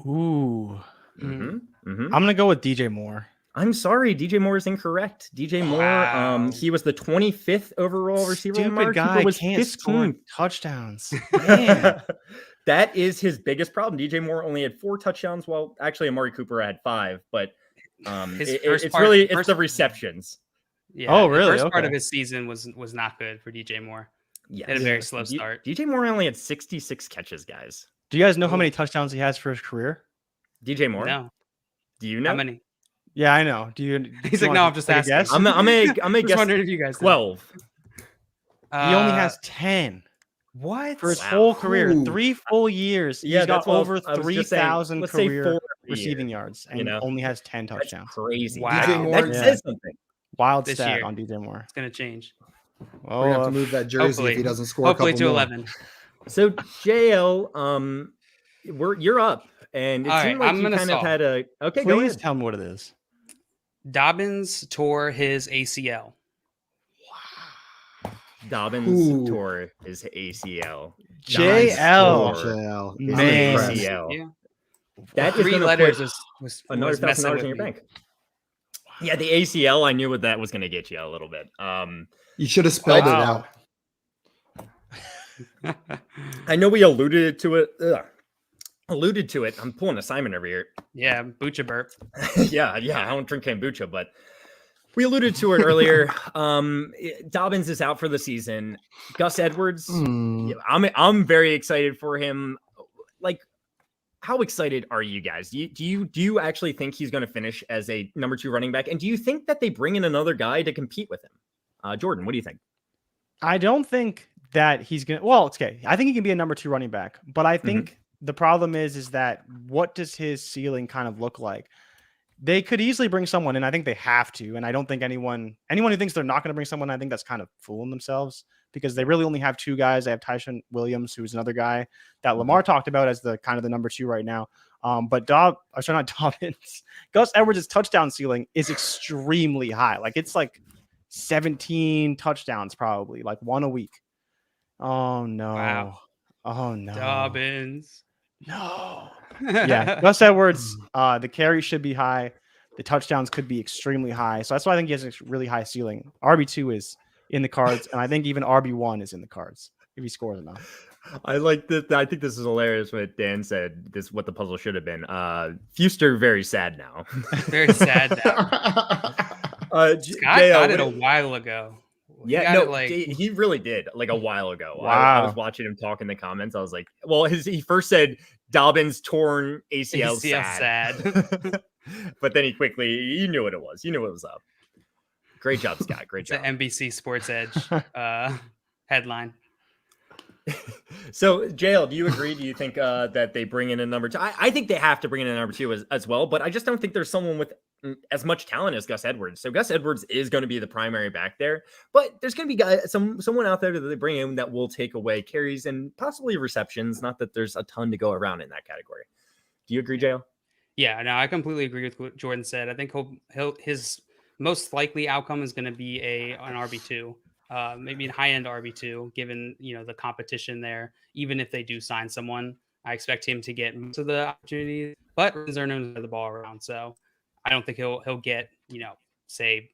Ooh. I'm gonna go with DJ Moore. I'm sorry, DJ Moore is incorrect. DJ Moore, he was the 25th overall receiver. Stupid guy was can't 15 score touchdowns. Man. That is his biggest problem. DJ Moore only had 4 touchdowns, while actually Amari Cooper had 5. But it's the receptions. Yeah. Oh, really? The first part of his season was not good for DJ Moore. Yes. He had a very slow start. DJ Moore only had 66 catches, guys. Do you guys know how many touchdowns he has for his career? DJ Moore? No. Do you know? How many? Yeah, I know. Do you? He's like, no, I'm just asking. I'm gonna guess. Wondering if you guys know. 12. He only has 10. What? For his whole career, 3 full years. Yeah, he's got that's what over I was just 3,000 saying. career receiving yards, and only has 10 touchdowns. That's crazy. Wow. DJ Moore, That says something. Wild This stat year. on DJ Moore. It's gonna change. We're gonna have to move that jersey if he doesn't score. Hopefully a to couple more. 11. So JL, you're up, and it All seemed right, like I'm you gonna kind of solve. had a okay. Go Please ahead. tell me what it is. Dobbins tore his ACL. Dobbins tore his ACL. JL. JL. Man. ACL. Yeah. That is 3 gonna letters put was another messing $1,000 with in your me. bank. Yeah, the ACL. I knew what that was going to get you a little bit. You should have spelled Wow. it out. I know we alluded to it. I'm pulling a Simon over here. Yeah, Bucha burp. yeah. I don't drink kombucha, but we alluded to it earlier. Dobbins is out for the season. Gus Edwards. Hmm. I'm very excited for him. Like, how excited are you guys? Do you actually think he's going to finish as a number 2 running back? And do you think that they bring in another guy to compete with him? Jordan, what do you think? I don't think that he's going to. Well, it's okay. I think he can be a number 2 running back. But I think the problem is that what does his ceiling kind of look like? They could easily bring someone in. I think they have to. And I don't think anyone who thinks they're not going to bring someone, I think that's kind of fooling themselves because they really only have 2 guys. They have Tyson Williams, who's another guy that Lamar talked about as the kind of the number 2 right now. But not Dobbins. Gus Edwards' touchdown ceiling is extremely high. Like it's like 17 touchdowns, probably like 1 a week. Oh no. Wow. Oh no. Dobbins. No. Yeah. Gus Edwards, the carry should be high. The touchdowns could be extremely high. So that's why I think he has a really high ceiling. RB2 is in the cards, and I think even RB1 is in the cards if he scores enough. I like that. I think this is hilarious what Dan said. This what the puzzle should have been. Fuster very sad now. Very sad now. Scott got it a while ago. He really did like a while ago. Wow. I was watching him talk in the comments. I was like, well, he first said Dobbins torn ACL sad. But then you knew what it was. You knew what was up. Great job, Scott. Great job. The NBC Sports Edge headline. So, JL, do you agree? Do you think that they bring in a number two? I think they have to bring in a number two as well, but I just don't think there's someone with as much talent as Gus Edwards. So Gus Edwards is going to be the primary back there, but there's going to be someone out there that they bring in that will take away carries and possibly receptions. Not that there's a ton to go around in that category. Do you agree, JL? Yeah, no, I completely agree with what Jordan said. I think his most likely outcome is going to be an RB2. Maybe a high-end RB2, given the competition there. Even if they do sign someone, I expect him to get most of the opportunities. But they're known to the ball around, so I don't think he'll get say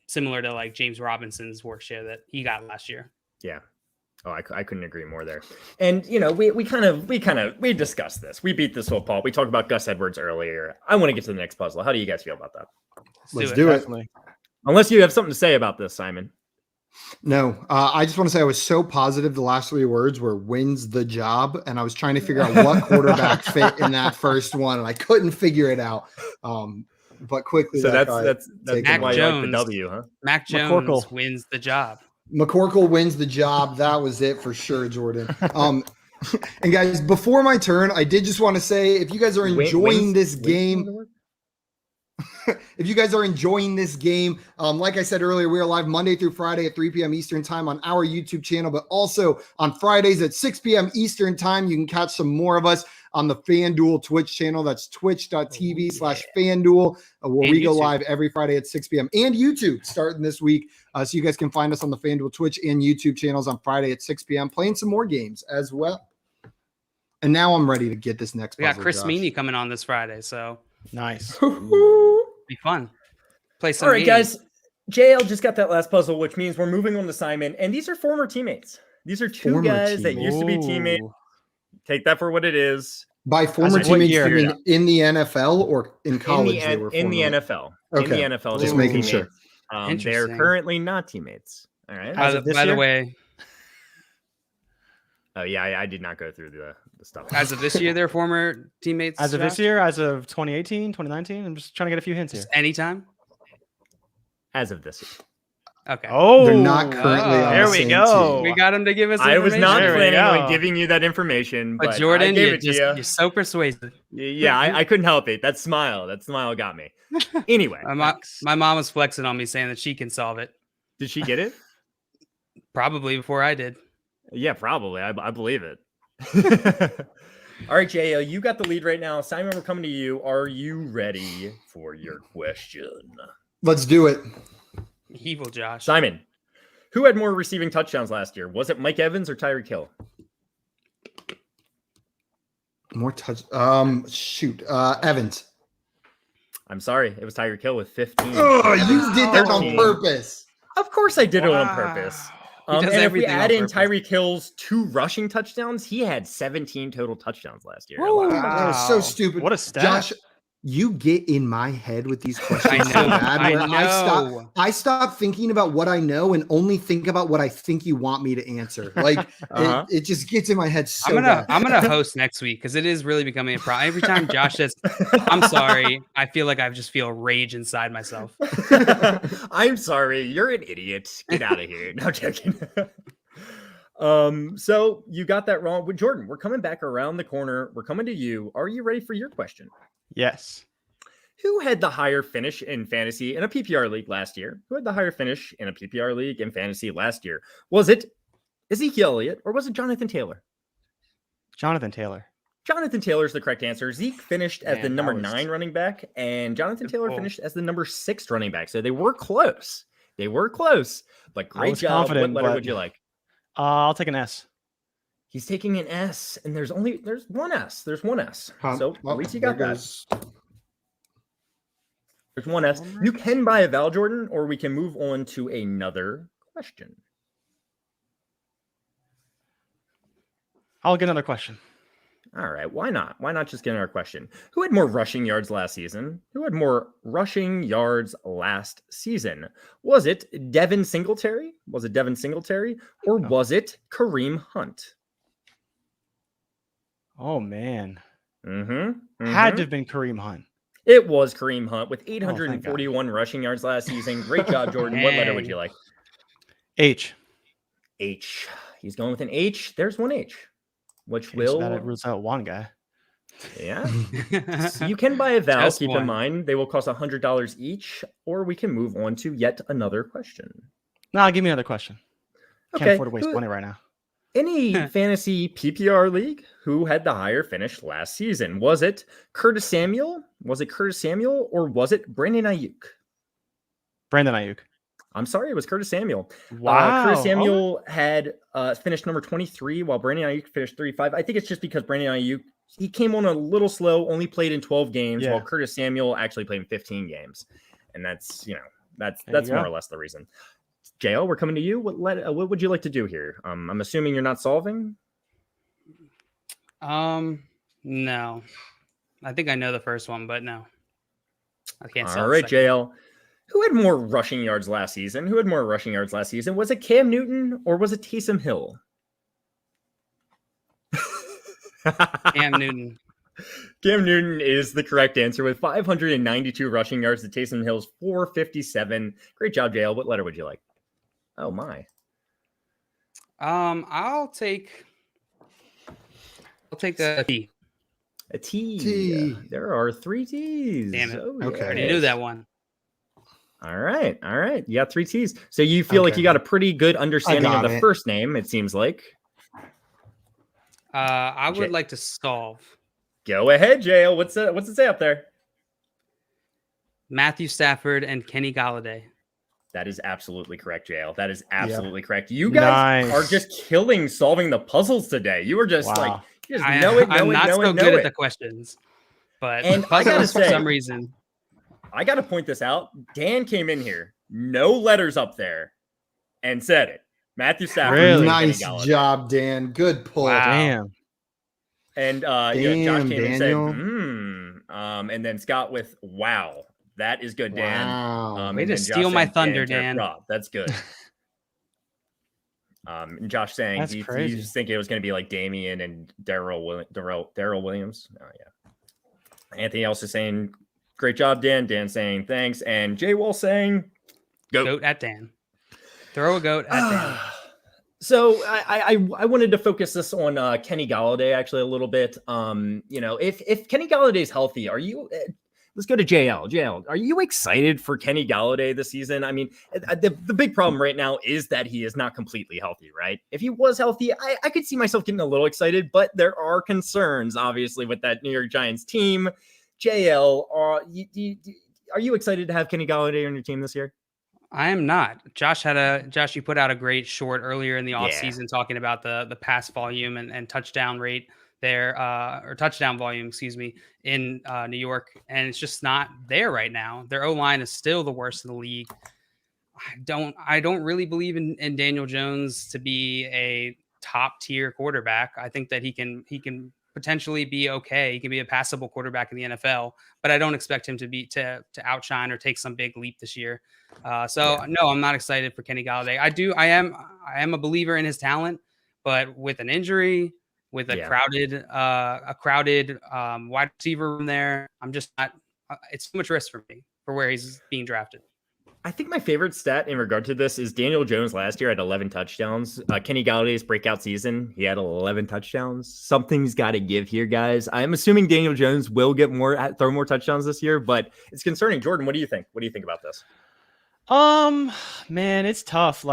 similar to like James Robinson's work share that he got last year. Yeah. Oh, I couldn't agree more there. And we discussed this. We beat this football. We talked about Gus Edwards earlier. I want to get to the next puzzle. How do you guys feel about that? Let's do it. Unless you have something to say about this, Simon. No, I just want to say I was so positive the last 3 words were wins the job. And I was trying to figure out what quarterback fit in that first one. And I couldn't figure it out. But quickly. So that's Mac why Jones, you like the W, huh? Mac Jones wins the job. McCorkle wins the job. That was it for sure, Jordan. And guys, before my turn, I did just want to say, if you guys are enjoying this game, like I said earlier, we are live Monday through Friday at 3 p.m. Eastern time on our YouTube channel, but also on Fridays at 6 p.m. Eastern time. You can catch some more of us on the FanDuel Twitch channel. That's twitch.tv/FanDuel, where we go live every Friday at 6 p.m. and YouTube starting this week. So you guys can find us on the FanDuel Twitch and YouTube channels on Friday at 6 p.m. playing some more games as well. And now I'm ready to get this next puzzle. We got Chris Meany coming on this Friday, so nice. Be fun. Play some. All right, guys. JL just got that last puzzle, which means we're moving on to Simon. And these are former teammates. These are two guys that used to be teammates. Take that for what it is. By former teammates, you mean in the NFL or in college? In the NFL. Okay. In the NFL. Just making sure. They're currently not teammates. All right. By the way. Oh, yeah. I did not go through the stuff. As of this year, they're former teammates. As of this year, as of 2018, 2019. I'm just trying to get a few hints here. Anytime. As of this year. Okay. Oh, they're not currently on there the we same go. team. We got him to give us. I was not information. planning on giving you that information, but Jordan, I gave it to you. You're so persuasive. Yeah, I couldn't help it. That smile got me. Anyway, my mom was flexing on me, saying that she can solve it. Did she get it? Probably before I did. Yeah, probably. I believe it. All right, JL, you got the lead right now. Simon, we're coming to you. Are you ready for your question? Let's do it. Evil Josh. Simon, who had more receiving touchdowns last year? Was it Mike Evans or Tyreek Hill? More touch. Evans. I'm sorry. It was Tyreek Hill with 15. Oh, you did that on purpose. Of course I did it on purpose. And if we add in Tyreek Hill's 2 rushing touchdowns, he had 17 total touchdowns last year. Wow. That is so stupid. What a stat. Josh, you get in my head with these questions so bad. I stop thinking about what I know and only think about what I think you want me to answer. Like it just gets in my head so bad. I'm gonna host next week because it is really becoming a problem. Every time Josh says, "I'm sorry," I feel like I just feel rage inside myself. I'm sorry, you're an idiot. Get out of here. No joking. So you got that wrong. With Jordan, we're coming back around the corner. We're coming to you. Are you ready for your question? Yes. Who had the higher finish in fantasy in a PPR league last year? Who had the higher finish in a PPR league in fantasy last year? Was it Ezekiel Elliott or was it Jonathan Taylor? Jonathan Taylor. Jonathan Taylor is the correct answer. Zeke finished as the number 9 running back, and Jonathan Taylor finished as the number 6 running back. So they were close. But great job. What letter would you like? I'll take an S. He's taking an S, and there's one S. There's one S. So at least you got that. There's one S. You can buy a vowel, Jordan, or we can move on to another question. I'll get another question. All right, why not? Why not just get another question? Who had more rushing yards last season? Who had more rushing yards last season? Was it Devin Singletary? Was it Devin Singletary? Or was it Kareem Hunt? Oh, man. Mm-hmm. Had to have been Kareem Hunt. It was Kareem Hunt with 841 rushing yards last season. Great job, Jordan. What letter would you like? H. H. He's going with an H. There's one H, which Okay, will... So that rules out one guy. Yeah. So you can buy a vowel. Just Keep one. in mind, they will cost $100 each, or we can move on to yet another question. No, give me another question. Can't Okay. afford to waste money right now. Any fantasy PPR league, who had the higher finish last season? Was it Curtis Samuel? Was it Curtis Samuel, or was it Brandon Ayuk? Brandon Ayuk. I'm sorry, it was Curtis Samuel. Wow. Curtis Samuel had finished number 23, while Brandon Ayuk finished 35. I think it's just because Brandon Ayuk, he came on a little slow, only played in 12 games, while Curtis Samuel actually played in 15 games. And that's, that's more or less the reason. JL, we're coming to you. What would you like to do here? I'm assuming you're not solving. No. I think I know the first one, but no. I can't solve All the right, second. JL. Who had more rushing yards last season? Was it Cam Newton or was it Taysom Hill? Cam Newton. Cam Newton is the correct answer with 592 rushing yards to Taysom Hill's 457. Great job, JL. What letter would you like? Oh my. I'll take the T. A T. T. There are 3 T's. Damn it. Oh, Okay. I already knew that one. All right. You got 3 T's. So you feel like you got a pretty good understanding of the first name, it seems like. I would like to solve. Go ahead, JL. What's it say up there? Matthew Stafford and Kenny Galladay. That is absolutely correct, JL. That is absolutely correct. You guys are just killing solving the puzzles today. You were just I'm not so good at the questions, but and I gotta for say, some reason, I gotta point this out. Dan came in here, no letters up there, and said it. Matthew Stafford. Really? Nice job, Dan. Good pull. Wow. Damn. And Josh came in and said, and then Scott with wow. That is good, Dan. Wow. Way to steal my thunder, Dan. Rob. That's good. And Josh saying That's crazy. he's thinking it was going to be like Damian and Darrell Williams. Oh yeah. Anthony also saying, "Great job, Dan." Dan saying thanks, and Jay Wall saying, "Goat at Dan." Throw a goat at Dan. So I wanted to focus this on Kenny Galladay actually a little bit. If Kenny Galladay is healthy, are you? Let's go to JL. JL, are you excited for Kenny Galladay this season? I mean, the big problem right now is that he is not completely healthy, right? If he was healthy, I could see myself getting a little excited, but there are concerns, obviously, with that New York Giants team. JL, are you excited to have Kenny Galladay on your team this year? I am not. Josh, you put out a great short earlier in the offseason talking about the pass volume and touchdown rate there, or touchdown volume, excuse me, in New York. And it's just not there right now. Their O-line is still the worst in the league. I don't really believe in Daniel Jones to be a top tier quarterback. I think that he can potentially be okay. He can be a passable quarterback in the NFL, but I don't expect him to outshine or take some big leap this year. No, I'm not excited for Kenny Galladay. I am a believer in his talent, but with an injury, with a crowded wide receiver room there, I'm just not. It's too much risk for me for where he's being drafted. I think my favorite stat in regard to this is Daniel Jones last year had 11 touchdowns. Kenny Galladay's breakout season, he had 11 touchdowns. Something's got to give here, guys. I'm assuming Daniel Jones will throw more touchdowns this year, but it's concerning. Jordan, what do you think? What do you think about this? Man, it's tough.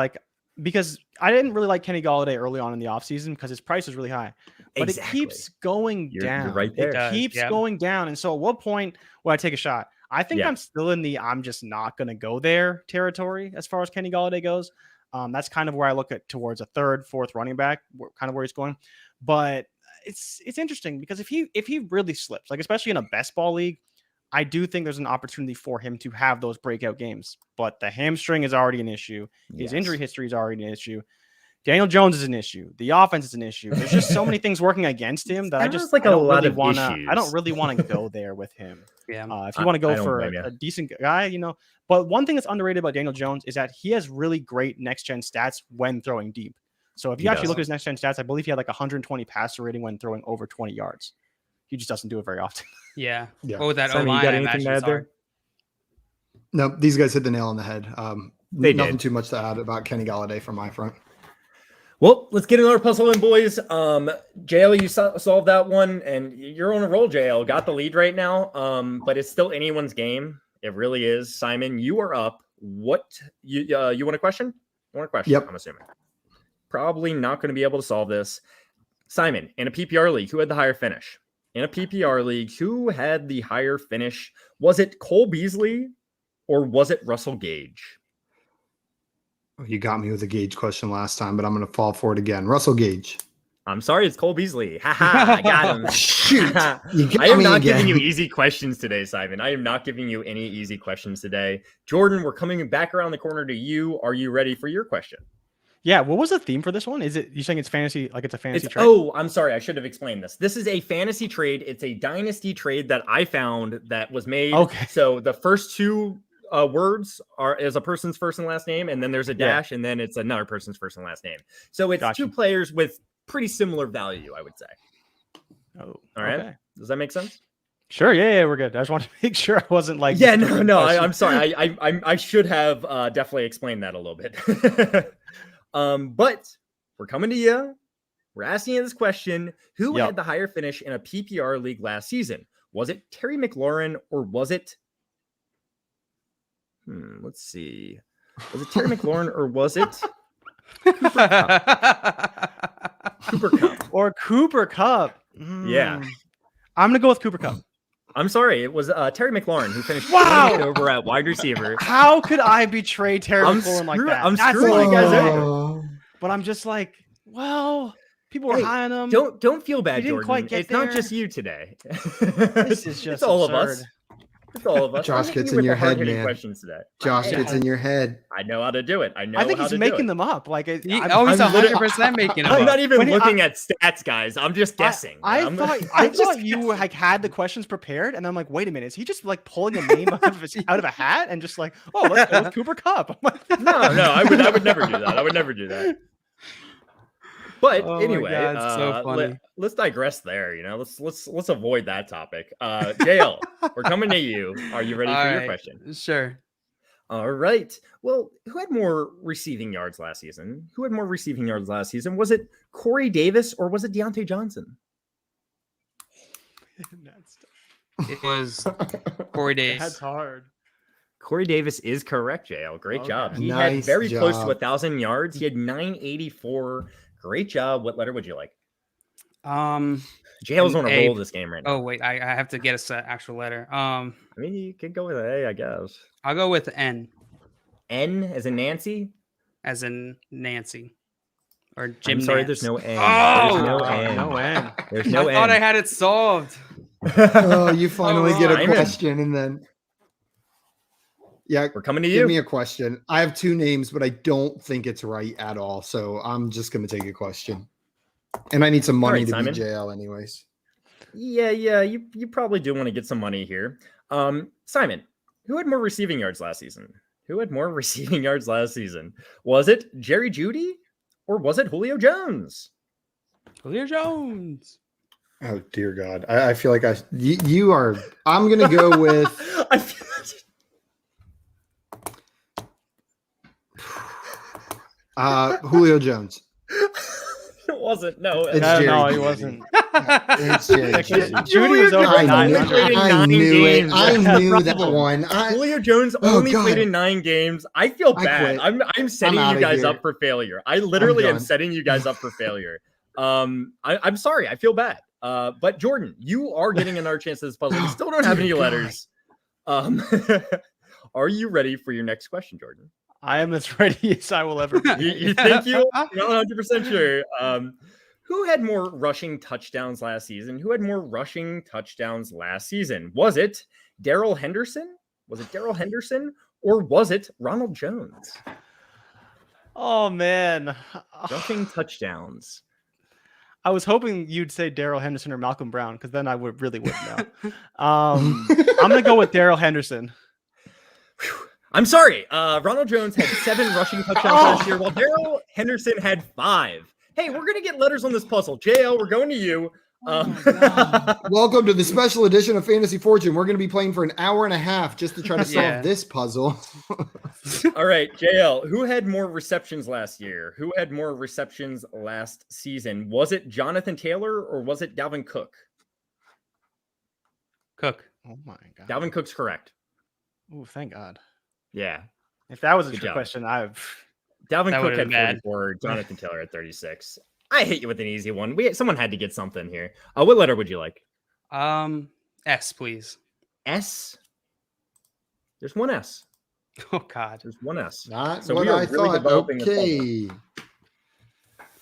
Because I didn't really like Kenny Galladay early on in the offseason because his price was really high. But it keeps going down. You're right there. It keeps going down. And so at what point will I take a shot? I think I'm still in the I'm just not going to go there territory as far as Kenny Galladay goes. That's kind of where I look at towards a third, fourth running back, kind of where he's going. But it's interesting because if he really slips, especially in a best ball league, I do think there's an opportunity for him to have those breakout games. But the hamstring is already an issue. His injury history is already an issue. Daniel Jones is an issue. The offense is an issue. There's just so many things working against him that I don't really want to go there with him. Yeah. If you want to go for a decent guy, But one thing that's underrated about Daniel Jones is that he has really great next-gen stats when throwing deep. So if you actually look at his next-gen stats, I believe he had like 120 passer rating when throwing over 20 yards. He just doesn't do it very often. Yeah. Well, with that Simon, O-line, you got I anything imagine to add it's there? hard. No, these guys hit the nail on the head. Nothing Too much to add about Kenny Golladay from my front. Well, let's get another puzzle in, boys. JL, you solved that one, and you're on a roll, JL. Got the lead right now, but it's still anyone's game. It really is. Simon, you are up. What you want a question? You want a question? Yep. I'm assuming. Probably not going to be able to solve this. Simon, in a PPR league, who had the higher finish? In a PPR league, who had the higher finish? Was it Cole Beasley or was it Russell Gage? You got me with a Gage question last time, but I'm going to fall for it again. Russell Gage. I'm sorry, it's Cole Beasley. I got him. Shoot. I am not giving you easy questions today, Simon. I am not giving you any easy questions today. Jordan, we're coming back around the corner to you. Are you ready for your question? Yeah. What was the theme for this one? Is it you saying it's fantasy? Like it's a fantasy trade? Oh, I'm sorry. I should have explained this. This is a fantasy trade. It's a dynasty trade that I found that was made. Okay. So the first two words is a person's first and last name, and then there's a dash, and then it's another person's first and last name. So it's two players with pretty similar value, I would say. Oh, all right. Okay. Does that make sense? Sure. Yeah, we're good. I just wanted to make sure I wasn't like. Yeah, no. I'm sorry. I should have definitely explained that a little bit. But we're coming to you. We're asking you this question: who had the higher finish in a PPR league last season? Was it Terry McLaurin or was it? Let's see. Was it Terry McLaurin or was it Cooper Kupp? Or Cooper Kupp? Yeah, I'm gonna go with Cooper Kupp. I'm sorry, it was Terry McLaurin who finished over at wide receiver. How could I betray Terry McLaurin like that? I'm screwing you guys over. But I'm just like, well, people were high on him. Don't feel bad, Jordan. It's not just you today. This is just it's all of us. It's all of us. Josh gets in your head, man. Today. Josh gets in your head. I know how to do it. I think he's making them up. Like, he's 100% making them up. I'm not even looking at stats, guys. I'm just guessing. I thought you like had the questions prepared, and I'm like, wait a minute, is he just like pulling a name out of a hat and just like, oh, let's go with Cooper Kupp? No, I would never do that. I would never do that. But anyway, so funny. Let's digress there. Let's avoid that topic. JL, we're coming to you. Are you ready for your question? Sure. All right. Well, who had more receiving yards last season? Was it Corey Davis or was it Deontay Johnson? It was Corey Davis. That's hard. Corey Davis is correct, JL. Great job. He nice had very job. close to 1,000 yards. He had 984. Great job. What letter would you like? JL's on a roll this game right now. Oh wait, I have to get an actual letter. I mean, you could go with A, I guess. I'll go with N. N as in Nancy? As in Nancy. Or Jim. I'm sorry, there's no N. Oh, there's no N. No N. There's no N. I thought I had it solved. Oh, you finally get a question, and then we're coming to you. Give me a question. I have two names, but I don't think it's right at all. So I'm just going to take a question. And I need some money to be JL anyways. Yeah. You probably do want to get some money here. Simon, who had more receiving yards last season? Was it Jerry Jeudy or was it Julio Jones? Julio Jones. Oh, dear God. I feel like you are. I'm going to go with. Julio Jones. It wasn't. No, no, he wasn't. It's Jerry. Jeudy was over. I knew it. I knew that one. Julio Jones only played in 9 games. I feel bad. I'm setting you guys up for failure. I literally am setting you guys up for failure. I'm sorry. I feel bad. But Jordan, you are getting another chance at this puzzle. We still don't have any letters. Are you ready for your next question, Jordan? I am as ready as I will ever be. You think you're not 100% sure. Who had more rushing touchdowns last season? Was it Darrell Henderson? Was it Darrell Henderson? Or was it Ronald Jones? Oh man, Rushing touchdowns. I was hoping you'd say Darrell Henderson or Malcolm Brown, because then I would know. I'm gonna go with Darrell Henderson. I'm sorry. Ronald Jones had 7 rushing touchdowns last year, while Darrell Henderson had 5. Hey, we're gonna get letters on this puzzle. JL, we're going to you. Welcome to the special edition of Fantasy Fortune. We're going to be playing for an hour and a half just to try to solve this puzzle. All right, JL, who had more receptions last year? Who had more receptions last season? Was it Jonathan Taylor or was it Dalvin Cook? Cook. Oh my god. Dalvin Cook's correct. Oh, thank God. Yeah. If that was a Good trick job. question, Dalvin That Cook would've had been bad. 44, Jonathan Taylor at 36. I hit you with an easy one. Someone had to get something here. What letter would you like? S, please. S? There's one S. Oh God. There's one S. Not So what we are I really thought. developing this Okay.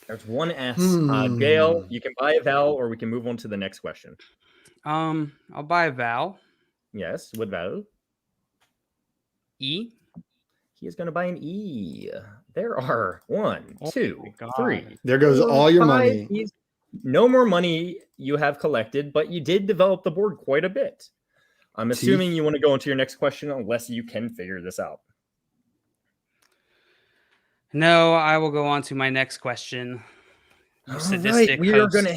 There's one S. Gail, you can buy a vowel or we can move on to the next question. I'll buy a vowel. Yes, what vowel? E. He is going to buy an E. There are 1, 2, my God. 3. There goes 4, all your 5 money. E's. No more money you have collected, but you did develop the board quite a bit. I'm assuming you want to go into your next question unless you can figure this out. No, I will go on to my next question. You All sadistic right, we are host. gonna.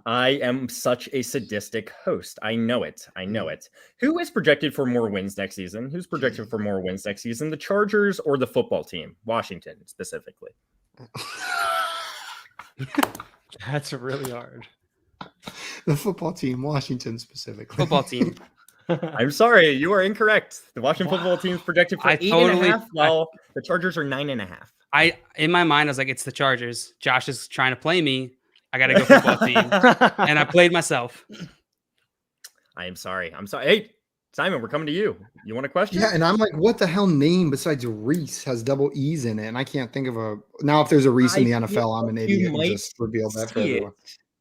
I am such a sadistic host. I know it. I know it. Who is projected for more wins next season? Who's projected for more wins next season? The Chargers or the football team? Washington specifically. That's really hard. The football team, Washington specifically. Football team. I'm sorry, you are incorrect. The Washington football team is projected for 8.5, while the Chargers are 9.5. In my mind, I was like, it's the Chargers. Josh is trying to play me. I got to go football team. And I played myself. I am sorry. I'm sorry. Hey, Simon, we're coming to you. You want a question? Yeah, and I'm like, what the hell name besides Reese has double E's in it? And I can't think of a. Now, if there's a Reese in the NFL, I'm an idiot and just reveal that for everyone.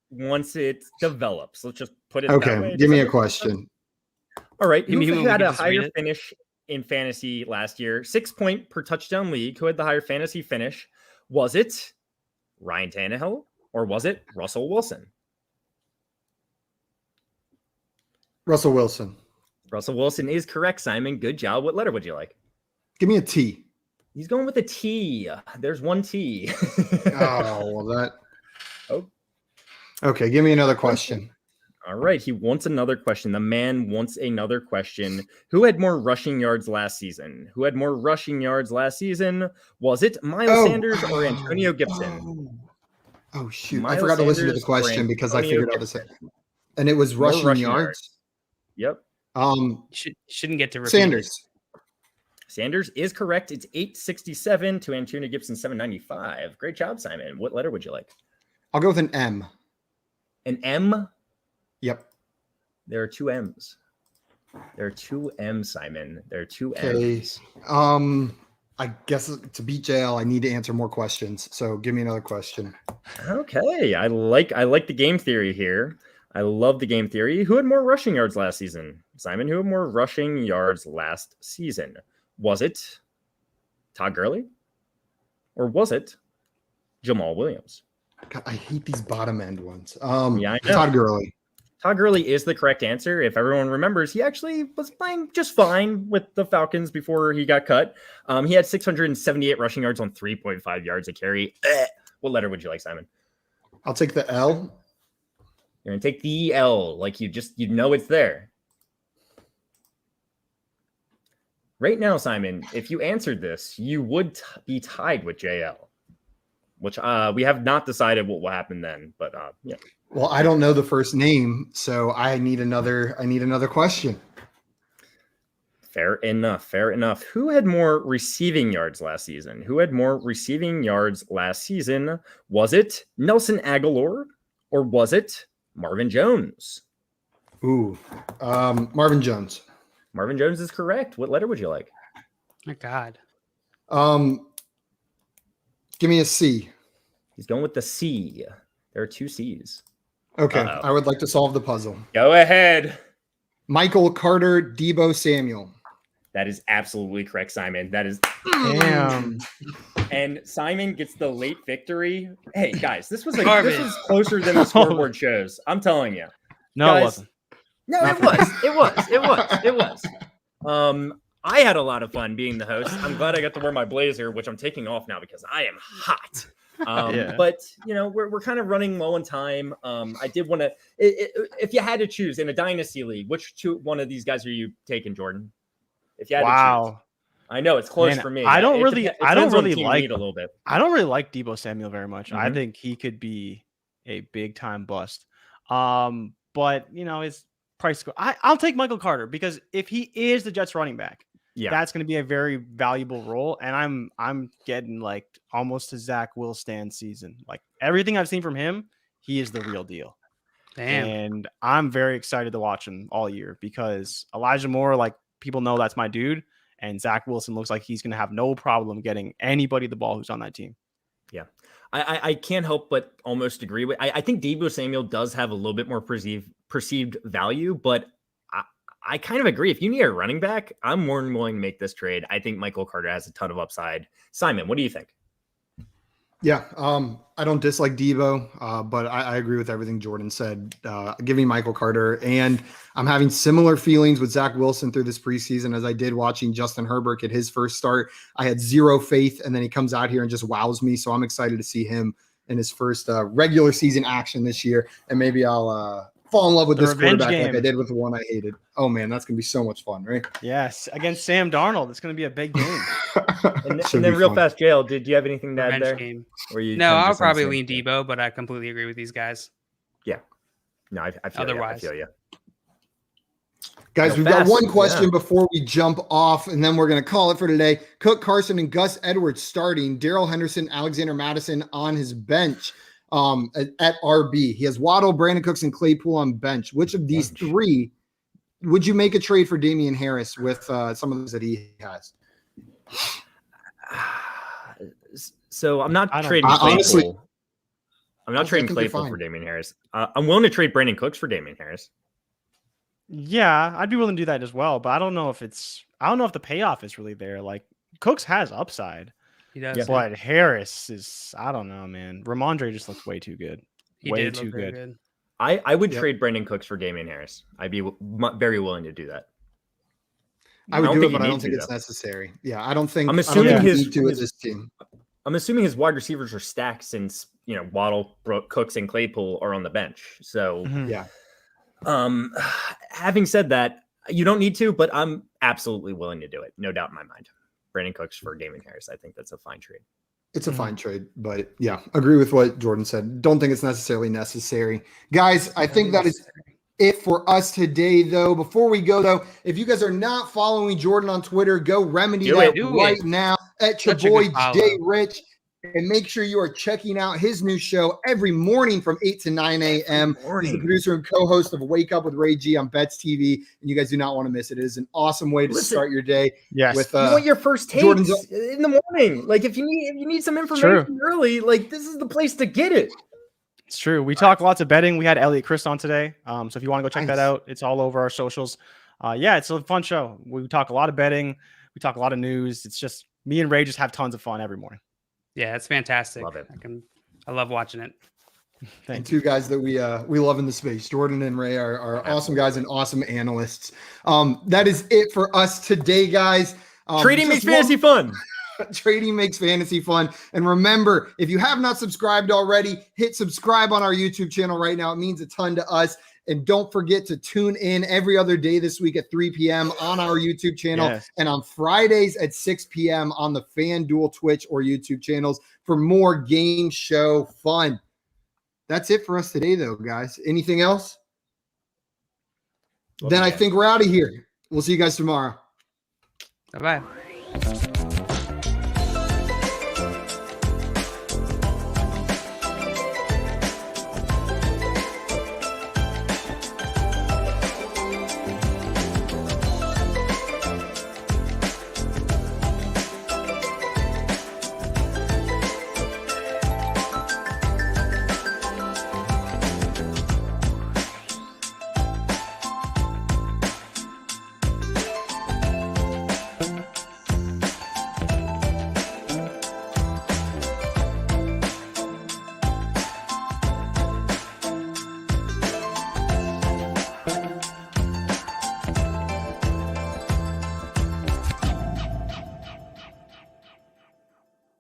Once it develops, let's just put it Okay, that way. give me a question. All right. You mean Who we had can a just read higher it? finish in fantasy last year? 6 point per touchdown league. Who had the higher fantasy finish? Was it Ryan Tannehill or was it Russell Wilson? Russell Wilson. Russell Wilson is correct, Simon. Good job. What letter would you like? Give me a T. He's going with a T. There's one T. Oh, well, that. Oh. Okay, give me another question. All right. He wants another question. The man wants another question. Who had more rushing yards last season? Who had more rushing yards last season? Was it Miles Sanders or Antonio Gibson? Oh, shoot. Miles I forgot to listen to the Sanders or question because I Antonio figured out this. Gibson? And it was More rushing yards. Yep. Shouldn't get to repeat Sanders. Sanders is correct. It's 867 to Antonio Gibson 795. Great job, Simon. What letter would you like? I'll go with an M. An M? Yep. There are 2 M's. There are 2 M's, Simon. There are 2 Okay. M's. I guess to beat JL, I need to answer more questions. So give me another question. Okay. I like the game theory here. I love the game theory. Who had more rushing yards last season? Simon, who had more rushing yards last season? Was it Todd Gurley? Or was it Jamal Williams? God, I hate these bottom end ones. Yeah, I know. Todd Gurley. Todd Gurley is the correct answer. If everyone remembers, he actually was playing just fine with the Falcons before he got cut. He had 678 rushing yards on 3.5 yards a carry. What letter would you like, Simon? I'll take the L. You're going to take the L, like you know it's there. Right now, Simon, if you answered this, you would be tied with JL, which we have not decided what will happen then. But yeah. Well, I don't know the first name, so I need another question. Fair enough. Fair enough. Who had more receiving yards last season? Who had more receiving yards last season? Was it Nelson Aguilar or was it Marvin Jones? Ooh, Marvin Jones. Marvin Jones is correct. What letter would you like? My God. Give me a C. He's going with the C. There are 2 C's. Okay, Uh-oh. I would like to solve the puzzle. Go ahead. Michael Carter, Debo Samuel. That is absolutely correct, Simon. That is Damn. And Simon gets the late victory. Hey guys, this was Garbage. closer than the scoreboard shows. I'm telling you. No, Guys, it wasn't. No, it was. I had a lot of fun being the host. I'm glad I got to wear my blazer, which I'm taking off now because I am hot. Yeah. But we're kind of running low on time. I did want to, if you had to choose in a dynasty league, one of these guys are you taking, Jordan? If you had to choose. I know it's close for me. I don't really like a little bit. I don't really like Debo Samuel very much. Mm-hmm. I think he could be a big time bust. But his price. I'll take Michael Carter because if he is the Jets running back, that's going to be a very valuable role. And I'm getting like almost to Zach Wilson season. Like everything I've seen from him, he is the real deal. Damn. And I'm very excited to watch him all year because Elijah Moore, like people know that's my dude. And Zach Wilson looks like he's going to have no problem getting anybody the ball who's on that team. Yeah. I can't help but almost agree with. I think Debo Samuel does have a little bit more perceived value, but I kind of agree. If you need a running back, I'm more than willing to make this trade. I think Michael Carter has a ton of upside. Simon, what do you think? Yeah, I don't dislike Debo, but I agree with everything Jordan said. Giving Michael Carter, and I'm having similar feelings with Zach Wilson through this preseason as I did watching Justin Herbert get his first start. I had zero faith, and then he comes out here and just wows me. So I'm excited to see him in his first regular season action this year, and maybe I'll fall in love with this quarterback like I did with the one I hated. Oh man, that's gonna be so much fun, right? Yes, against Sam Darnold, it's gonna be a big game. and then real fast, JL, did you have anything to add there? Game. No, I'll probably lean Debo, but I completely agree with these guys. Yeah, no, I feel otherwise. You. I feel you. Guys, we've got one question before we jump off, and then we're going to call it for today. Cook, Carson, and Gus Edwards starting. Darrell Henderson, Alexander Mattison on his bench at RB. He has Waddle, Brandon Cooks, and Claypool on bench. Which of these three would you make a trade for Damian Harris with some of those that he has? So I'm not trading Claypool. Honestly, I'm not trading Claypool for Damian Harris. I'm willing to trade Brandon Cooks for Damian Harris. Yeah, I'd be willing to do that as well, but I don't know if the payoff is really there. Like Cooks has upside. He does. But Harris is, I don't know, man. Ramondre just looks way too good. Way too good. I would trade Brandon Cooks for Damian Harris. I'd be very willing to do that. I would do it, but I don't think it's necessary. Yeah, I don't think. I'm assuming this team. I'm assuming his wide receivers are stacked since Waddle, Cooks, and Claypool are on the bench. So yeah. Having said that, you don't need to, but I'm absolutely willing to do it. No doubt in my mind. Brandon Cooks for Damian Harris. I think that's a fine trade. It's a fine trade, but yeah, agree with what Jordan said. Don't think it's necessarily necessary. Guys, I think that is it for us today, though. Before we go, though, if you guys are not following Jordan on Twitter, go remedy that right now at your boy Jay Rich. And make sure you are checking out his new show every morning from 8 to 9 a.m. He's the producer and co-host of Wake Up with Ray G on Bets TV, and you guys do not want to miss it. It is an awesome way to start your day. Yes, with you want your first takes in the morning. Like if you need some information early, like this is the place to get it. It's true. We talk lots of betting. We had Elliot Christ on today, so if you want to go check that out, it's all over our socials. Yeah, it's a fun show. We talk a lot of betting. We talk a lot of news. It's just me and Ray just have tons of fun every morning. Yeah, it's fantastic. Love it. I love watching it. And two guys that we love in the space. Jordan and Ray are awesome guys and awesome analysts. That is it for us today, guys. Trading makes fantasy fun. Trading makes fantasy fun. And remember, if you have not subscribed already, hit subscribe on our YouTube channel right now. It means a ton to us. And don't forget to tune in every other day this week at 3 p.m. on our YouTube channel and on Fridays at 6 p.m. on the FanDuel Twitch or YouTube channels for more game show fun. That's it for us today, though, guys. Anything else? I think we're out of here. We'll see you guys tomorrow. Bye-bye.